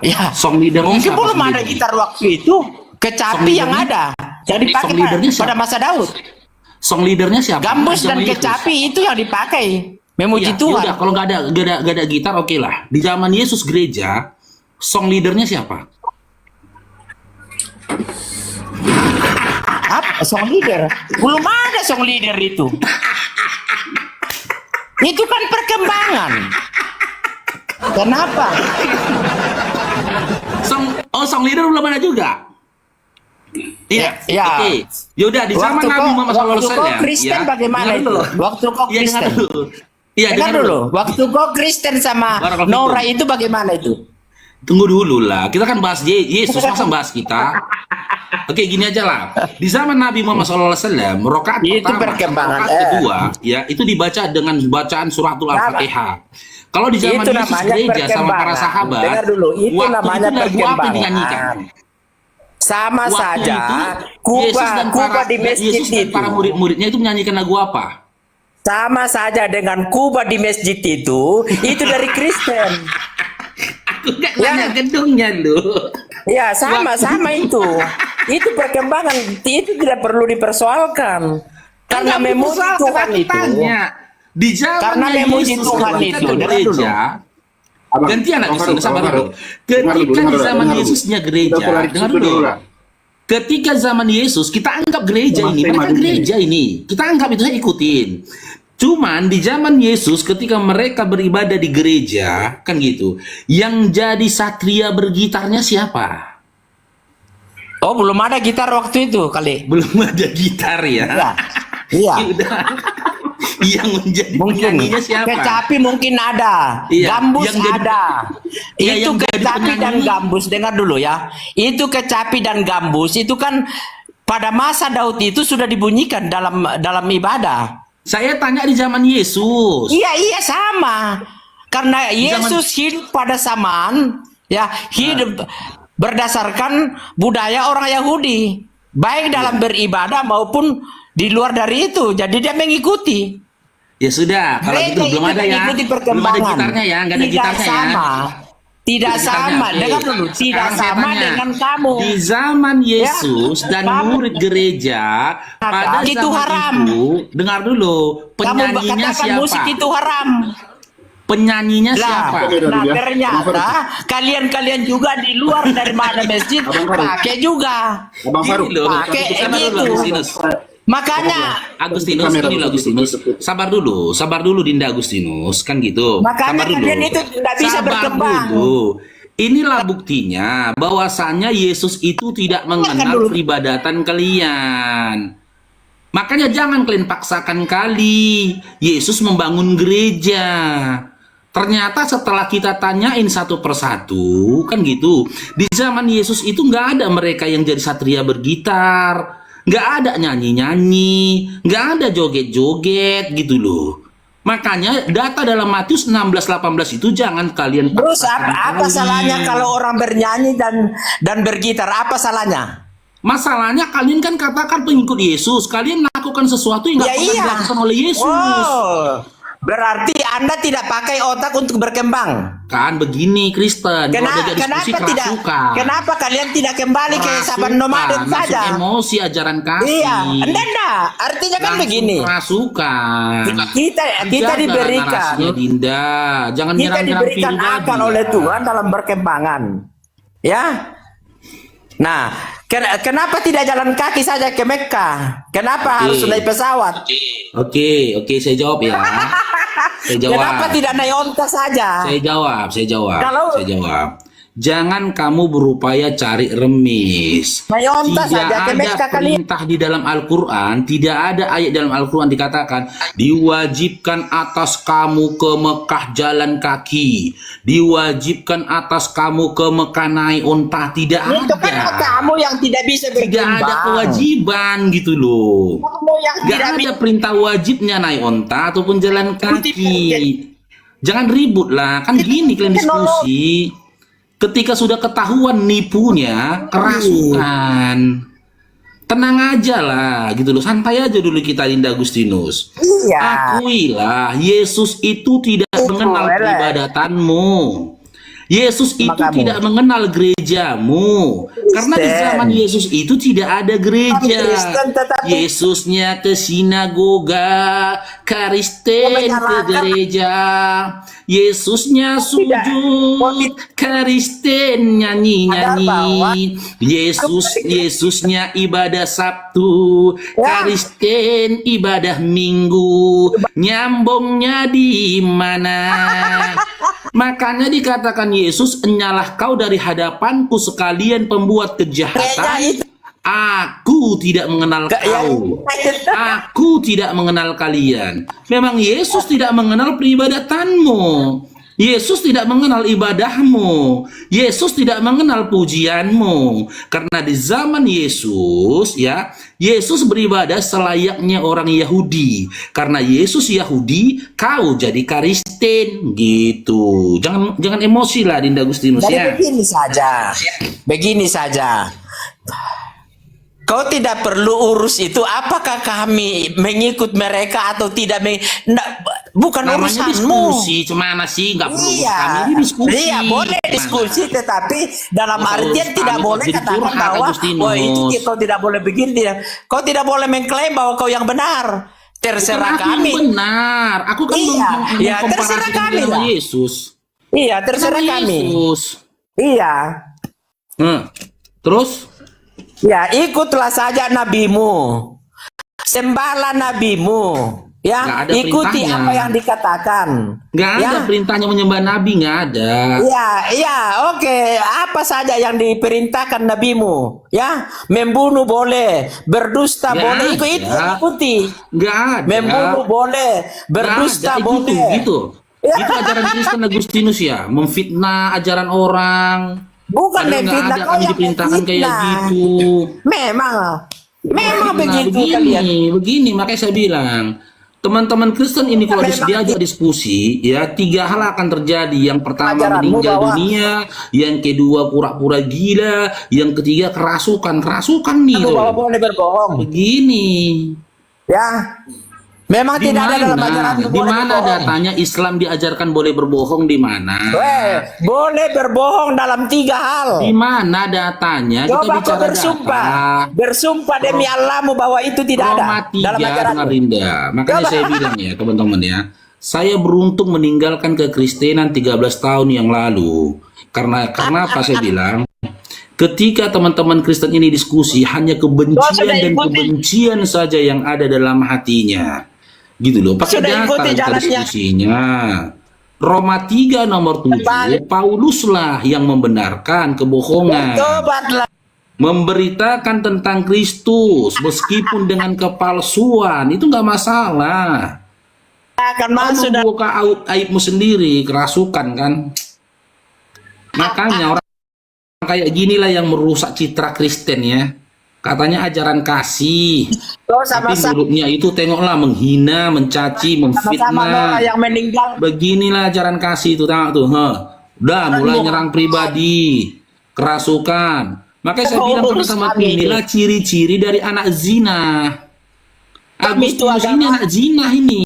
Ya. Song leadernya Mungkin siapa? belum Song ada leadernya? gitar waktu itu. Kecapi yang ada. Yang dipakai Song leadernya siapa? pada masa Daud. Song leadernya siapa? Gambus dan Zaman Yesus. kecapi itu yang dipakai. Memuji Iya, Tuhan. yaudah, kalau nggak ada gitar, oke lah. Di zaman Yesus gereja, song leadernya siapa? Apa song leader? Belum ada song leader itu. Itu kan perkembangan. Kenapa? Song leader belum ada juga. Iya, Ya. oke. Yaudah, di zaman Nabi Muhammad waktu SAW, kau Kristen bagaimana dengar itu? dulu. Waktu kau Iya, dengar Kristen. dulu. Iya, Dengar dengar dulu. Waktu kau Kristen sama Barakallahu Nora fikum. itu bagaimana itu? Tunggu dulu lah. Kita kan bahas Yesus, masa bahas kita? Oke, gini aja lah. Di zaman Nabi Muhammad SAW, rakaat Itu pertama, perkembangan, rakaat kedua, ya itu dibaca dengan bacaan suratul Al-Fatihah. Kalau di zaman Itu Yesus namanya gereja sama para perkembangan. sahabat, Dengar dulu, itu waktu namanya itu lagu apa yang perkembangan. dinyanyikan? Sama Waktu saja. itu, Yesus dan Kuba di masjid Yesus dan itu. para murid-muridnya itu menyanyikan lagu apa? Sama saja dengan Kuba di masjid itu dari Kristen. Aku nggak Ya. nanya gedungnya lu. Ya, sama itu. Itu perkembangan. Itu tidak perlu dipersoalkan. Karena Enggak memuji persoalkan, Tuhan aku itu. tanya. Di zaman Karena memuji Yesus Tuhan ketika itu, ke dengar dulu. gereja, Abang, gantian Abang Agustinus, Farouk, sabar Abang dulu. Farouk. Dengar Ketika dulu, di zaman dengar dulu. Yesusnya Udah gereja, keluar dengar situ dulu. lah. Ketika zaman Yesus, kita anggap gereja ini, mereka gereja ini. Kita anggap itu, saya ikutin. Cuman di zaman Yesus ketika mereka beribadah di gereja, kan gitu. Yang jadi satria bergitarnya siapa? Oh, belum ada gitar waktu itu kali. Belum ada gitar ya. Iya. Iya. Udah. Yang menjadi Mungkin penyanyinya siapa? kecapi mungkin ada, Iya, gambus yang jadi- ada. Iya, Itu yang jadi kecapi dan penyanyi. gambus, dengar dulu ya. Itu kecapi dan gambus itu kan pada masa Daud itu sudah dibunyikan dalam ibadah. Saya tanya di zaman Yesus. Iya sama. Karena Yesus hidup pada zaman ya hidup berdasarkan budaya orang Yahudi, baik dalam beribadah maupun di luar dari itu. Jadi dia mengikuti. Ya sudah, kalau Gereja gitu belum itu ada ya. mengikuti Belum ada perkembangan. gitarnya ya, nggak ada Tidak gitarnya sama. ya. Tidak Gitarnya, sama, oke. dengar dulu. Tidak Sekarang saya sama tanya, dengan kamu. Di zaman Yesus dan kamu- murid gereja pada itu zaman haram. itu, dengar dulu, Kamu penyanyinya katakan siapa? musik itu haram. Penyanyinya Lah, siapa? nah Ya. ternyata kalian juga di luar dari mana masjid Abang Farouk. pakai juga. Abang Farouk. Gini loh, Pakai sabar dulu, gitu. Agustinus. Makanya Agustinus, Kamera ini loh tutup, Agustinus. tutup. Sabar dulu Dinda Agustinus, kan gitu. Makanya Sabar dulu. kalian itu tidak bisa Sabar berkembang. dulu. Inilah buktinya bahwasannya Yesus itu tidak mengenal dulu. peribadatan kalian. Makanya jangan kalian paksakan kali. Yesus membangun gereja. Ternyata setelah kita tanyain satu persatu, kan gitu. Di zaman Yesus itu nggak ada mereka yang jadi satria bergitar. Nggak ada nyanyi-nyanyi, nggak ada joget-joget gitu loh. Makanya data dalam Matius 16-18 itu jangan kalian Terus paksakan apa kali. salahnya kalau orang bernyanyi dan bergitar? Apa salahnya? Masalahnya kalian kan katakan pengikut Yesus, kalian lakukan sesuatu yang nggak Ya pernah iya. dilakukan oleh Yesus. Oh, berarti Anda tidak pakai otak untuk berkembang. Kan begini Kristen, kalau diajak diskusi kerasukan. Kenapa kalian tidak kembali ke sahabat Kerasukan, nomaden masuk saja? emosi ajaran kasih. Iya, enggak. Artinya kan Langsung begini. Kerasukan. Kita Jaga diberikan narasinya, Dinda. Jangan kita nyerang-nyerang diberikan pribadi, akal ya. oleh Tuhan dalam berkembangan. Ya. Nah, kenapa tidak jalan kaki saja ke Mekah? Kenapa Oke. harus naik pesawat? Oke, saya jawab ya. Saya jawab. Kenapa tidak naik onta saja? Saya jawab. Kalau- Saya jawab. Jangan kamu berupaya cari remis. Mayonta Tidak saja, ada kemek kali. perintah di dalam Al-Quran, tidak ada ayat dalam Al-Quran dikatakan diwajibkan atas kamu ke Mekah jalan kaki, diwajibkan atas kamu ke Mekah naik unta. Tidak Itu kan ada. kamu yang tidak bisa Tidak berkembang. ada kewajiban gitu loh. Kamu yang Gak tidak ada perintah wajibnya naik onta ataupun jalan kaki. Jangan ribut lah, kan gini kalian diskusi. Ketika sudah ketahuan nipunya, kerasukan. Tenang aja lah, gitu loh. Santai aja dulu kita, Dinda Agustinus. Iya. Akuilah, Yesus itu tidak mengenal boleh. peribadatanmu. Yesus itu kamu. tidak mengenal gerejamu. Karena di zaman Yesus itu tidak ada gereja. Kristen, tetapi- Yesusnya ke sinagoga, Kristen ke Menyalahkan- gereja. Yesusnya sujud, Kristen nyanyi-nyanyi. Yesusnya ibadah Sabtu, Kristen ibadah Minggu. Nyambungnya di mana? Makanya dikatakan Yesus, enyalah kau dari hadapanku sekalian pembuat kejahatan. Aku tidak mengenal kau. Aku tidak mengenal kalian. Memang Yesus tidak mengenal peribadatanmu. Yesus tidak mengenal ibadahmu. Yesus tidak mengenal pujianmu. Karena di zaman Yesus, ya, Yesus beribadah selayaknya orang Yahudi. Karena Yesus Yahudi, kau jadi Kristen, gitu. Jangan emosi lah, Dinda Agustinus, Jadi ya. begini saja. Kau tidak perlu urus itu. Apakah kami mengikut mereka atau tidak? Bukan Namanya urusanmu. diskusi, cemana sih? Nggak perlu Iya, kami ini diskusi. iya boleh Gimana? diskusi, tetapi dalam Nggak artian urus tidak kami, boleh jadi katakan curhat, bahwa Agustinus. wah itu kau tidak boleh begini, kau tidak boleh mengklaim bahwa kau yang benar. Terserah Bukan aku kami. yang benar. Aku kan Iya, iya, terserah mengkomparasikan kami dengan lah. Yesus. Iya, terserah Sama kami. Yesus. Iya. Terus? Ya, ikutlah saja nabimu. Sembahlah nabimu. Nggak Ya, ada ikuti perintahnya. apa yang dikatakan. Nggak ada Ya. perintahnya menyembah Nabi, nggak ada. Ya, ya, oke. Apa saja yang diperintahkan nabimu? Ya, membunuh boleh, berdusta Nggak boleh, ada. ikuti. Nggak ada. Membunuh boleh, berdusta Nggak ada. boleh. Gitu. Itu ajaran Kristen Agustinus ya, memfitnah ajaran orang. Bukan Padahal nggak memfitnah, ada kau kami yang diperintahkan kayak memfitnah. gitu. Memang Nah, begitu kalian. begini, makanya saya bilang, teman-teman Kristen ini kalau Memang diajak diskusi, ya 3 hal akan terjadi. Yang pertama Ajaranmu meninggal bahwa- dunia, yang kedua pura-pura gila, yang ketiga kerasukan nih. Aku tuh. bahwa boleh berbohong. Begini. Ya, memang Di tidak ada dalam ajaran mana? Di mana datanya Islam diajarkan boleh berbohong di mana? Boleh berbohong dalam 3 hal. Di mana datanya? Kita Coba kau bicara bersumpah, data. bersumpah demi Allahmu bahwa itu tidak Roma ada dalam 3 ajaran. dengan Rinda. Makanya Coba. saya bilang ya teman-teman ya, saya beruntung meninggalkan kekristenan 13 tahun yang lalu. Karena apa saya bilang? Ketika teman-teman Kristen ini diskusi, hanya kebencian dan kebencian saja yang ada dalam hatinya. Gitu loh, pakai Sudah data ikuti kita jalannya. diskusinya. Roma 3 nomor 7, Pauluslah yang membenarkan kebohongan. Tobatlah. Memberitakan tentang Kristus meskipun dengan kepalsuan itu nggak masalah. Akan Kamu masuk dalam membuka aibmu sendiri, kerasukan kan. Makanya orang kayak ginilah yang merusak citra Kristen ya. Katanya ajaran kasih, tapi sama-sama mulutnya itu tengoklah menghina, mencaci, memfitnah. yang meninggal. Beginilah ajaran kasih itu, tengok tuh, udah mulai nyerang pribadi, kerasukan. Makanya saya bilang teman-teman, inilah ciri-ciri dari anak zina. Agustinus ini anak zina ini.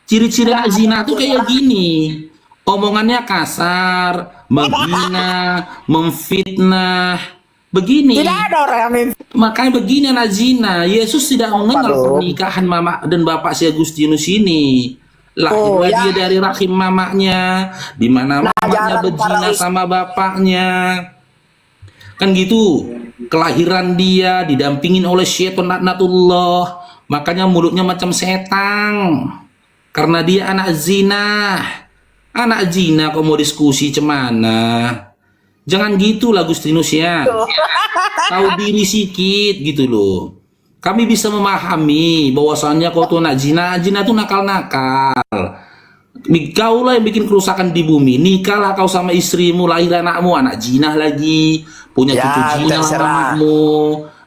Ciri-ciri anak zina tuh kayak gini. Omongannya kasar, menghina, memfitnah. Begini. Tidak ada orang yang Makanya begini anak zina. Yesus tidak mengenal pernikahan mama dan bapak si Agustinus ini. Lahirlah dia dari rahim mamanya, di mana mamanya berzina sama bapaknya. Kan gitu. Kelahiran dia didampingin oleh syaitan laknatullah. Makanya mulutnya macam setan. Karena dia anak zina. Anak zina kok mau diskusi cemana? Jangan gitu lah Agustinus ya. Tahu diri sikit gitu loh. Kami bisa memahami bahwasannya kau tuh anak zina, zina tuh nakal-nakal. Kau lah yang bikin kerusakan di bumi. Nikahlah kau sama istrimu, lahir anakmu, anak zina lagi, punya Ya, cucu zina sama terserah. anakmu.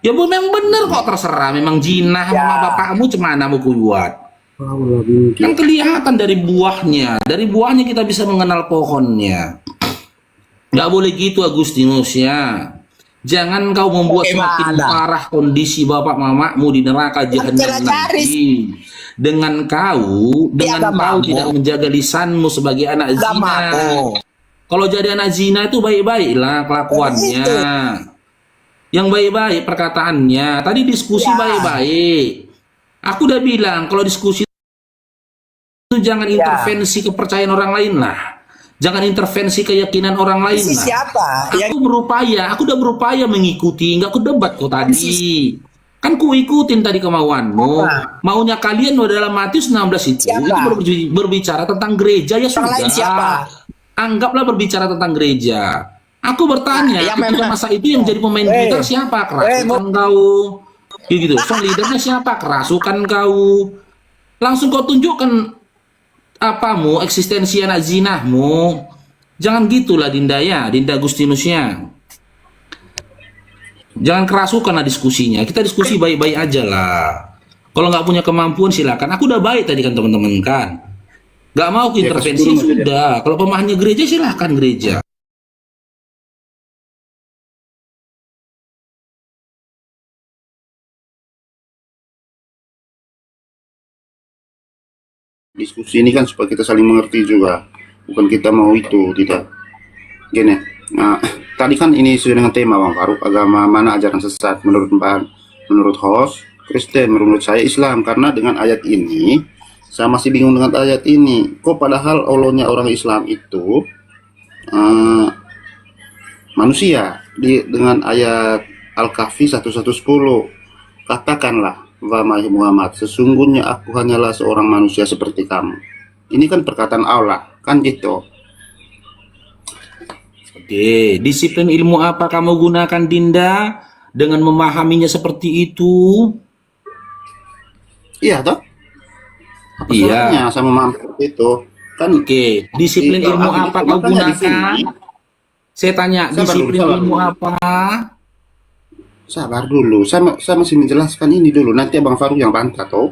Ya memang bener kok, terserah. Memang zina sama bapakmu cemana mau kubuat. Kan kelihatan dari buahnya. Dari buahnya kita bisa mengenal pohonnya. Nggak boleh gitu Agustinus ya. Jangan kau membuat semakin Bagaimana? parah kondisi bapak mamamu di neraka jahanam Cari-cari nanti. Dengan kau agamamu. tidak menjaga lisanmu sebagai anak zina. Agamamu. Kalau jadi anak zina itu baik-baiklah kelakuannya. Yang baik-baik perkataannya. Tadi diskusi baik-baik. Aku udah bilang kalau diskusi itu jangan intervensi kepercayaan orang lain lah. Jangan intervensi keyakinan orang lain Si lah. siapa? Yang Aku udah berupaya mengikuti, nggak ku debat kok tadi. Kan ku ikutin tadi kemauanmu. Maunya kalian dalam Matius 16 itu Siapa? berbicara tentang gereja ya sudah. lain siapa? Anggaplah berbicara tentang gereja. Aku bertanya, Yang ketika memang- masa itu yang jadi pemain gitar siapa? Kerasukan kau. Gitu. Song leadernya siapa? Kerasukan kau. Langsung kau tunjukkan apamu, eksistensi anak zinahmu. Jangan gitulah Dinda ya, Dinda Agustinusnya. Jangan kerasukan lah diskusinya. Kita diskusi baik-baik aja lah. Kalau nggak punya kemampuan silakan. Aku udah baik tadi kan teman-teman kan. Nggak mau aku intervensi keseluruhan aja. sudah. Kalau pemahamannya gereja silahkan gereja. Diskusi ini kan supaya kita saling mengerti juga, bukan kita mau itu tidak. Gini, nah, tadi kan ini sesuai dengan tema Bang Faruk, agama mana ajaran sesat menurut menurut host Kristen, menurut saya Islam, karena dengan ayat ini saya masih bingung dengan ayat ini. Kok padahal Allahnya orang Islam itu manusia dengan ayat Al-Kahfi 1110, katakanlah wahai Muhammad, sesungguhnya aku hanyalah seorang manusia seperti kamu. Ini kan perkataan Allah, kan gitu. Oke, disiplin ilmu apa kamu gunakan Dinda dengan memahaminya seperti itu? Iya toh? Apa Iya. salahnya sama mampu itu? Kan Oke, disiplin Itu, ilmu apa kau makanya di gunakan? sini- Saya tanya, Sabar disiplin dulu, sabar ilmu dulu. apa? sabar dulu, saya masih menjelaskan ini dulu. Nanti Abang Faruk yang bantah toh.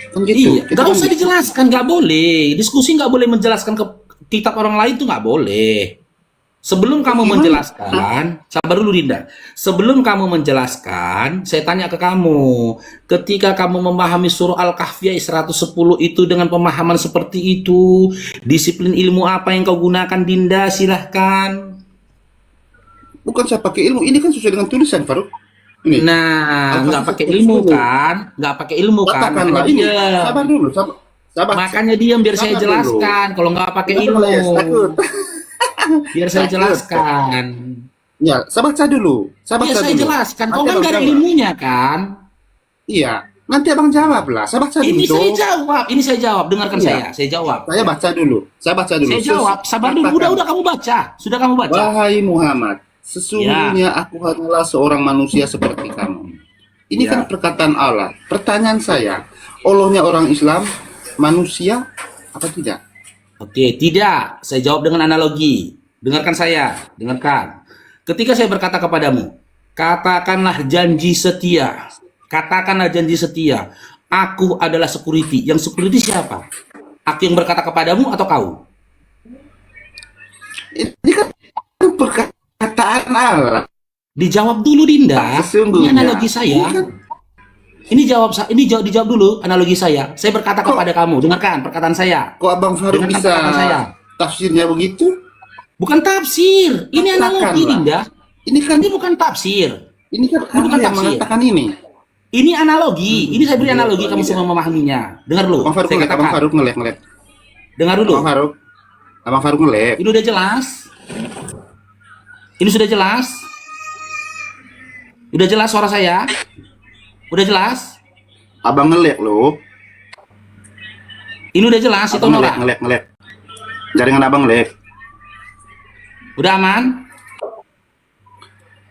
Kan gitu. Iya, Kita nggak kan usah gitu. dijelaskan, nggak boleh. Diskusi nggak boleh menjelaskan ke kitab orang lain tuh nggak boleh. Sebelum kamu menjelaskan, sabar dulu Dinda. Sebelum kamu menjelaskan, saya tanya ke kamu. Ketika kamu memahami surah Al-Kahfi ayat 110 itu dengan pemahaman seperti itu, disiplin ilmu apa yang kau gunakan Dinda? Silahkan. Bukan saya pakai ilmu, ini kan sesuai dengan tulisan Faruk. Ini. Nah, Al-Kahfi nggak pakai 110. ilmu kan? Nggak pakai ilmu kan? Katakanlah Makanya ini. diam. Sabar dulu, sabar. Makanya diam biar saya Sabar dulu. jelaskan. Kalau nggak pakai Takut, ilmu, Les, takut. biar saya Takut. jelaskan. Ya, saya baca dulu. Saya baca Iya saya dulu. jelaskan. Kau Nanti kan Abang nggak ada jawab. ilmunya kan? Iya, nanti Abang jawab lah. Saya baca Ini dulu. saya jawab. Ini saya jawab. Dengarkan Iya. saya jawab. Saya baca dulu. Saya baca dulu. Saya jawab. Sabar dulu. Katakan, Udah kamu baca. Sudah kamu baca. wahai Muhammad, sesungguhnya aku hanyalah seorang manusia seperti kamu. Ini Ya. kan perkataan Allah. Pertanyaan saya, Allahnya orang Islam, manusia apa tidak? Oke, tidak. Saya jawab dengan analogi. Dengarkan saya. Dengarkan. Ketika saya berkata kepadamu, katakanlah janji setia. Katakanlah janji setia. Aku adalah security. Yang security siapa? Aku yang berkata kepadamu atau kau? Ini kan perkataan Allah. Dijawab dulu Dinda. Sesungguhnya. Ini analogi saya. Dijawab dulu analogi saya. Saya berkata kepada kamu, dengarkan perkataan saya. Kok Abang Faruk Dengarkan bisa perkataan saya. tafsirnya begitu? Bukan tafsir. Ini analogi Katakanlah. Dinda. Ini kan Ini bukan tafsir. ini kan bukan Allah yang tafsir. mengatakan ini. Ini analogi. Ini saya beri analogi kamu semua memahaminya. Dengar dulu. Abang Faruk Saya ngelek, Abang katakan. Faruk ngelek. Dengar dulu. Abang Faruk ngelek. Ini udah jelas. Ini sudah jelas. Udah jelas suara saya? Udah jelas? Abang ngelek loh. Ini udah jelas itu Abang Nora. ngelek. Jaringan Abang ngelek. Udah aman?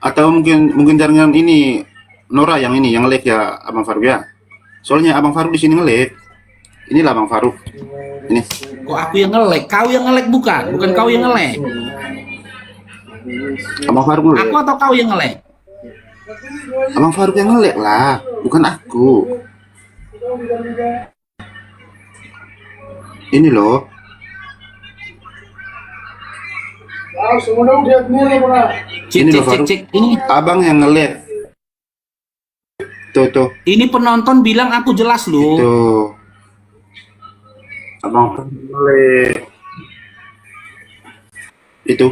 Atau mungkin jaringan ini Nora yang ini yang nge-lag ya Abang Faruk ya. Soalnya Abang Faruk di sini nge-lag. Inilah Abang Faruk. Ini. Kok aku yang nge-lag? Kau yang nge-lag bukan kau yang nge-lag. Abang Faruk nge-lag. Aku atau kau yang nge-lag? Abang Faruk yang nge-lag lah, bukan aku. Ini loh. Cek, Ini cek, loh, cek, Faruk. cek. Ini, Abang yang nge-lag. Tuh. ini penonton bilang aku jelas loh. Tuh. Abang Faruk nge-lag. Itu.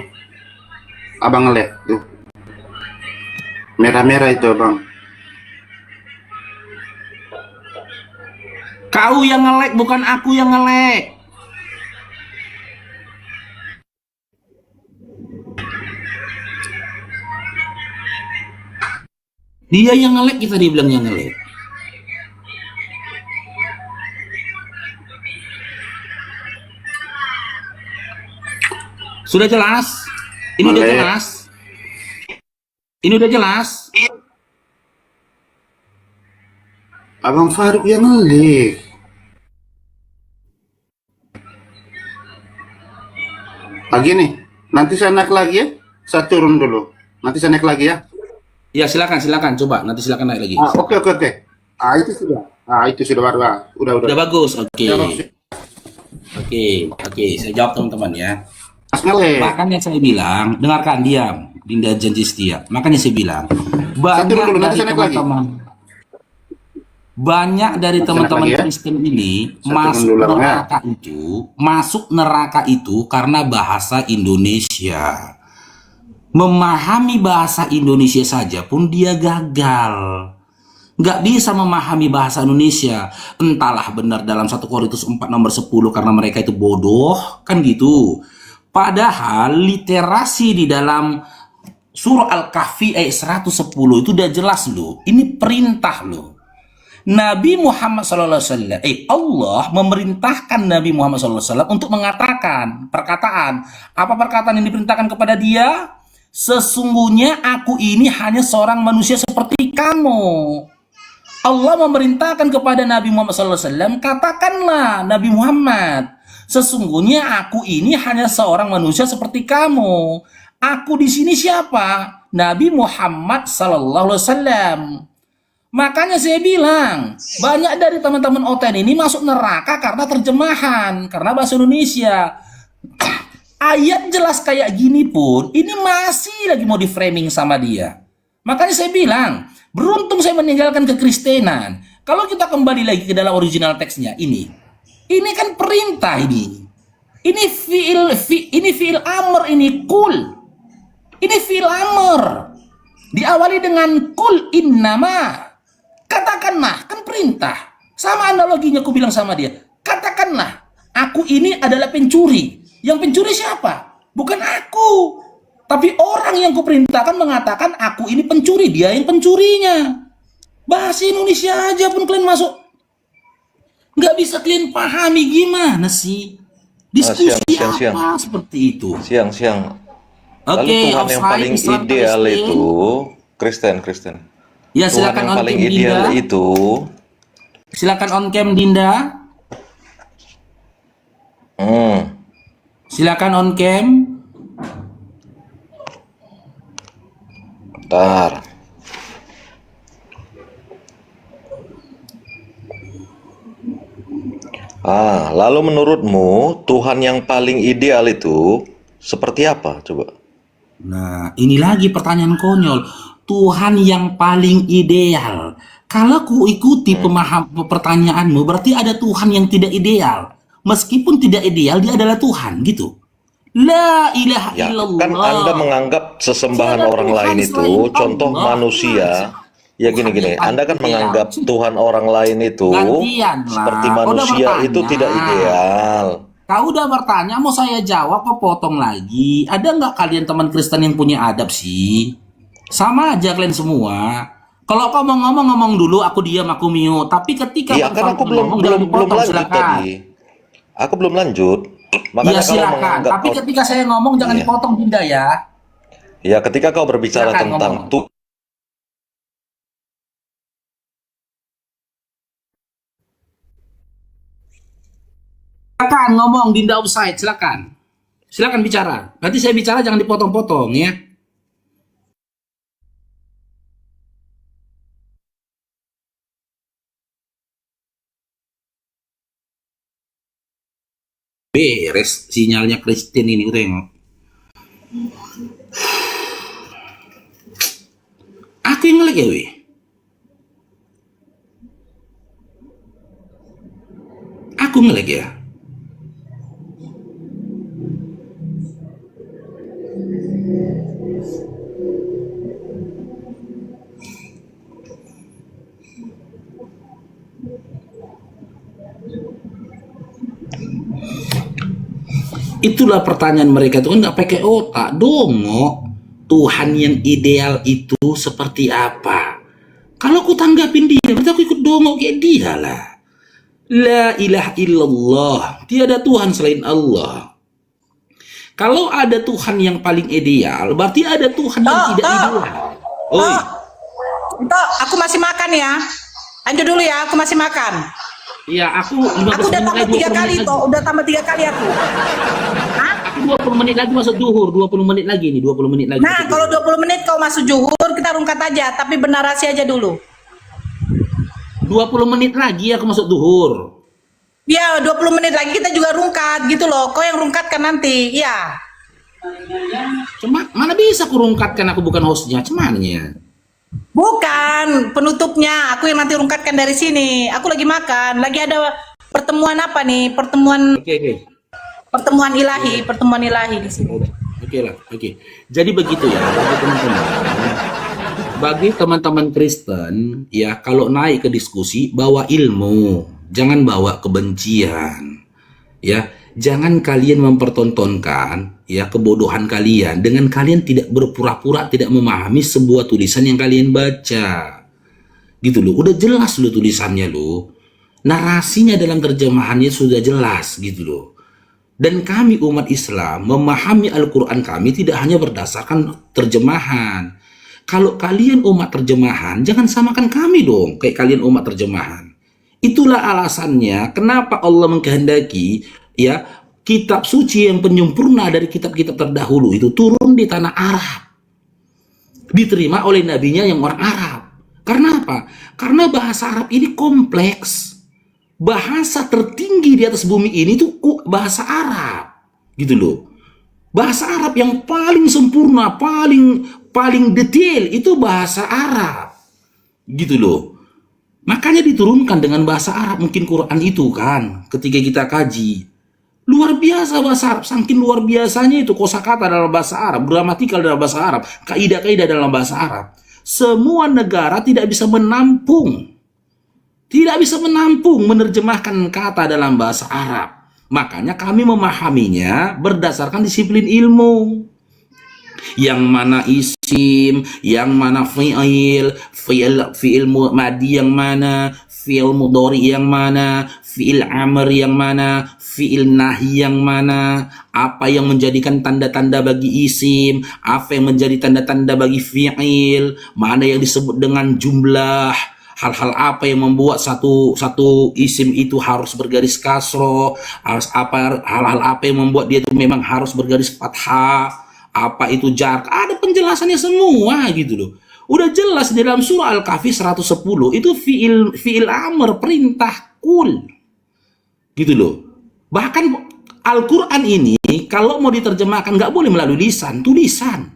Abang nge-lag tuh. Merah-merah itu abang. Kau yang nge-lag bukan aku yang nge-lag. Dia yang nge-lag, kita dibilang yang nge-lag. Sudah jelas? Ini udah Nge-lag. jelas? Ini udah jelas? Abang Faruk yang nge-lag. Lagi nih. Nanti saya naik lagi ya. Saya turun dulu. Nanti saya naik lagi ya. Ya silakan, coba nanti silakan naik lagi. Oke. Itu sudah. Itu sudah baru. Udah. Udah bagus, oke. Ya, Bang. Oke, saya jawab teman-teman ya. Mas nge-lag. Makanya saya bilang, dengarkan diam, Dinda janji setia. Makanya saya bilang, Satu dulu, nanti saya naik lagi. Banyak dari Nanti teman-teman naik lagi ya. Kristen ini Saya turun dulu, masuk neraka itu karena bahasa Indonesia. Memahami bahasa Indonesia saja pun dia gagal. Nggak bisa memahami bahasa Indonesia. Entahlah benar dalam 1 Korintus 4 nomor 10 karena mereka itu bodoh, kan gitu. Padahal literasi di dalam surah Al-Kahfi ayat 110 itu udah jelas loh. Ini perintah loh. Nabi Muhammad SAW, Allah memerintahkan Nabi Muhammad SAW untuk mengatakan perkataan. Apa perkataan yang diperintahkan kepada dia? Sesungguhnya aku ini hanya seorang manusia seperti kamu. Allah memerintahkan kepada Nabi Muhammad SAW, katakanlah Nabi Muhammad, sesungguhnya aku ini hanya seorang manusia seperti kamu. Aku di sini siapa? Nabi Muhammad SAW. Makanya saya bilang, banyak dari teman-teman OTN ini masuk neraka karena terjemahan, karena bahasa Indonesia. Ayat jelas kayak gini pun, ini masih lagi mau di framing sama dia. Makanya saya bilang, beruntung saya meninggalkan kekristenan. Kalau kita kembali lagi ke dalam original teksnya, ini kan perintah ini. Ini fiil amr, ini kul. Ini fiil amr. Diawali dengan kul innama. Katakanlah, kan perintah. Sama analoginya aku bilang sama dia. Katakanlah, aku ini adalah pencuri. Yang pencuri siapa? Bukan aku. Tapi orang yang kuperintahkan mengatakan aku ini pencuri. Dia yang pencurinya. Bahasa Indonesia aja pun kalian masuk. Nggak bisa kalian pahami gimana sih? Diskusi apa seperti itu? Siang. Lalu Oke, Tuhan yang paling ideal itu Kristen. Ya, Tuhan silakan yang on paling cam ideal Dinda. itu Silakan on cam Dinda. Silakan on cam. bentar. Lalu menurutmu Tuhan yang paling ideal itu seperti apa? Coba. Nah, ini lagi pertanyaan konyol. Tuhan yang paling ideal. Kalau ku ikuti pertanyaanmu, berarti ada Tuhan yang tidak ideal. Meskipun tidak ideal, dia adalah Tuhan, gitu. La ilaha Ya, illallah. kan Anda menganggap sesembahan Tiada orang Tuhan lain itu selain contoh Allah. manusia. Ya gini, Tuhan yang Anda kan paling menganggap ideal. Tuhan orang lain itu Gantian lah. seperti Kau udah manusia itu bertanya. tidak ideal. Kau udah bertanya, mau saya jawab apa potong lagi? Ada nggak kalian teman Kristen yang punya adab sih? Sama aja kalian semua. Kalau kau mau ngomong dulu, aku diam, aku mute. Tapi ketika Iya, kan aku belum lanjut silakan. tadi. Aku belum lanjut. Makanya Iya kalau silakan. menganggap Tapi ketika saya ngomong jangan Iya. dipotong Dinda ya. Ya, ketika kau berbicara Silakan tentang ngomong. Silakan ngomong, Dinda Offside, silakan. Silakan bicara. Nanti saya bicara jangan dipotong-potong ya. Beres sinyalnya Kristen ini, gue tengok. Aku yang ngelag ya, weh. Aku ngelag ya. Itulah pertanyaan mereka itu kan nggak pakai otak, dongok. Tuhan yang ideal itu seperti apa? Kalau aku tanggapin dia, berarti aku ikut dongok kayak dia lah. La ilaha illallah, tiada Tuhan selain Allah. Kalau ada Tuhan yang paling ideal, berarti ada Tuhan yang tidak ideal. Oi, Tok, aku masih makan ya. Lanjut dulu ya, aku masih makan. iya aku Aku udah tambah 3 kali, Tok. Udah tambah 3 kali aku. Hah? Aku 20 menit lagi masuk duhur, 20 menit lagi nih, 20 menit lagi. Nah, kalau 20 menit kau masuk zuhur, kita rungkat aja. Tapi bernarasi aja dulu. 20 menit lagi aku masuk duhur. Ya, 20 menit lagi kita juga rungkat gitu loh. Kau yang rungkatkan nanti, ya. Cuma mana bisa aku rungkatkan, aku bukan hostnya, cumannya. Bukan penutupnya, aku yang nanti rungkatkan dari sini. Aku lagi makan, lagi ada pertemuan apa nih? Pertemuan Oke. pertemuan ilahi di sini. Oke lah, oke. Jadi begitu ya, bagi teman-teman. Bagi teman-teman Kristen, ya kalau naik ke diskusi, bawa ilmu, jangan bawa kebencian. Ya, jangan kalian mempertontonkan ya kebodohan kalian dengan kalian tidak berpura-pura tidak memahami sebuah tulisan yang kalian baca. Gitu loh, udah jelas loh tulisannya loh. Narasinya dalam terjemahannya sudah jelas gitu loh. Dan kami umat Islam memahami Al-Quran kami tidak hanya berdasarkan terjemahan. Kalau kalian umat terjemahan, jangan samakan kami dong kayak kalian umat terjemahan. Itulah alasannya kenapa Allah mengkehendaki ya kitab suci yang penyempurna dari kitab-kitab terdahulu itu turun di tanah Arab. Diterima oleh nabinya yang orang Arab. Karena apa? Karena bahasa Arab ini kompleks. Bahasa tertinggi di atas bumi ini tuh bahasa Arab, gitu loh. Bahasa Arab yang paling sempurna, paling detail itu bahasa Arab, gitu loh. Makanya diturunkan dengan bahasa Arab. Mungkin Quran itu kan, ketika kita kaji, luar biasa bahasa Arab. Saking luar biasanya itu kosakata dalam bahasa Arab, gramatikal dalam bahasa Arab, kaidah-kaidah dalam bahasa Arab. Semua negara tidak bisa menampung menerjemahkan kata dalam bahasa Arab. Makanya kami memahaminya berdasarkan disiplin ilmu. Yang mana isim, yang mana fi'il madi yang mana, fi'il mudhari yang mana, fi'il amr yang mana, fi'il nahi yang mana, apa yang menjadikan tanda-tanda bagi isim, apa yang menjadi tanda-tanda bagi fi'il, mana yang disebut dengan jumlah, hal-hal apa yang membuat satu isim itu harus bergaris kasroh, hal-hal apa yang membuat dia itu memang harus bergaris fathah, apa itu jar, ada penjelasannya semua gitu loh. Udah jelas di dalam surah Al-Kahfi 110 itu fi'il amr, perintah kul. Gitu loh. Bahkan Al-Qur'an ini kalau mau diterjemahkan nggak boleh melalui lisan, tulisan.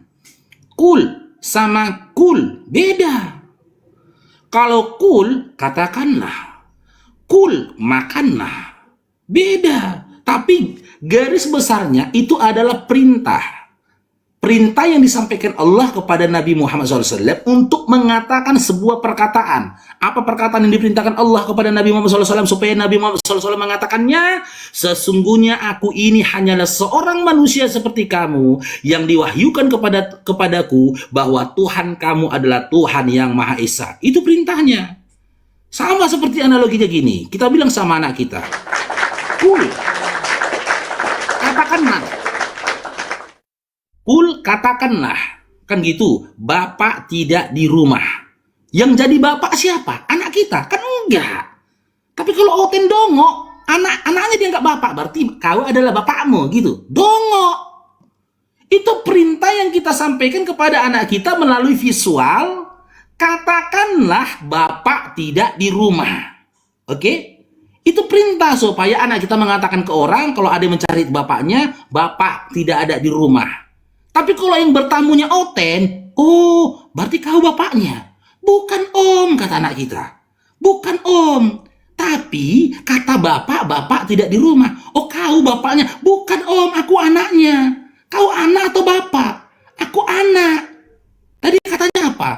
Kul sama kul beda. Kalau kul, katakanlah. Kul, makanlah. Beda. Tapi garis besarnya itu adalah perintah. Perintah yang disampaikan Allah kepada Nabi Muhammad SAW untuk mengatakan sebuah perkataan. Apa perkataan yang diperintahkan Allah kepada Nabi Muhammad SAW supaya Nabi Muhammad SAW mengatakannya? Sesungguhnya aku ini hanyalah seorang manusia seperti kamu yang diwahyukan kepadaku bahwa Tuhan kamu adalah Tuhan yang Maha Esa. Itu perintahnya. Sama seperti analoginya gini. Kita bilang sama anak kita. Kul. Katakanlah. Kul, katakanlah. Kan gitu, bapak tidak di rumah. Yang jadi bapak siapa? Anak kita? Kan enggak. Tapi kalau Oten dongo, anaknya dia enggak bapak, berarti kau adalah bapakmu gitu. Dongo. Itu perintah yang kita sampaikan kepada anak kita melalui visual. Katakanlah bapak tidak di rumah. Oke? Itu perintah supaya anak kita mengatakan ke orang kalau ada yang mencari bapaknya, bapak tidak ada di rumah. Tapi kalau yang bertamunya Oten, oh, berarti kau bapaknya. Bukan om, kata anak kita. Bukan om. Tapi kata bapak tidak di rumah. Oh, kau bapaknya. Bukan om, aku anaknya. Kau anak atau bapak? Aku anak. Tadi katanya apa?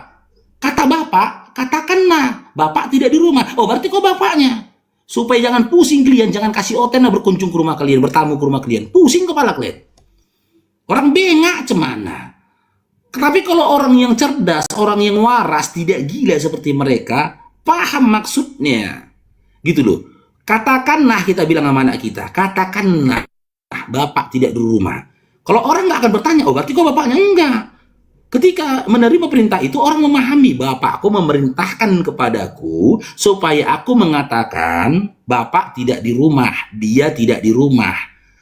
Kata bapak, katakanlah bapak tidak di rumah. Oh, berarti kau bapaknya. Supaya jangan pusing kalian, jangan kasih Oten berkunjung ke rumah kalian, bertamu ke rumah kalian. Pusing kepala kalian. Orang bengak cemana. Tapi kalau orang yang cerdas, orang yang waras, tidak gila seperti mereka, paham maksudnya. Gitu loh. Katakanlah, kita bilang sama anak kita, katakanlah bapak tidak di rumah. Kalau orang nggak akan bertanya, oh berarti kok bapaknya? Enggak. Ketika menerima perintah itu, orang memahami, bapakku memerintahkan kepadaku supaya aku mengatakan bapak tidak di rumah, dia tidak di rumah.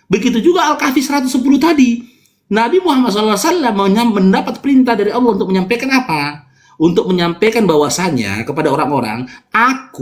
Begitu juga Al-Kahfi 110 tadi. Nabi Muhammad SAW mendapat perintah dari Allah untuk menyampaikan apa? Untuk menyampaikan bahwasanya kepada orang-orang, aku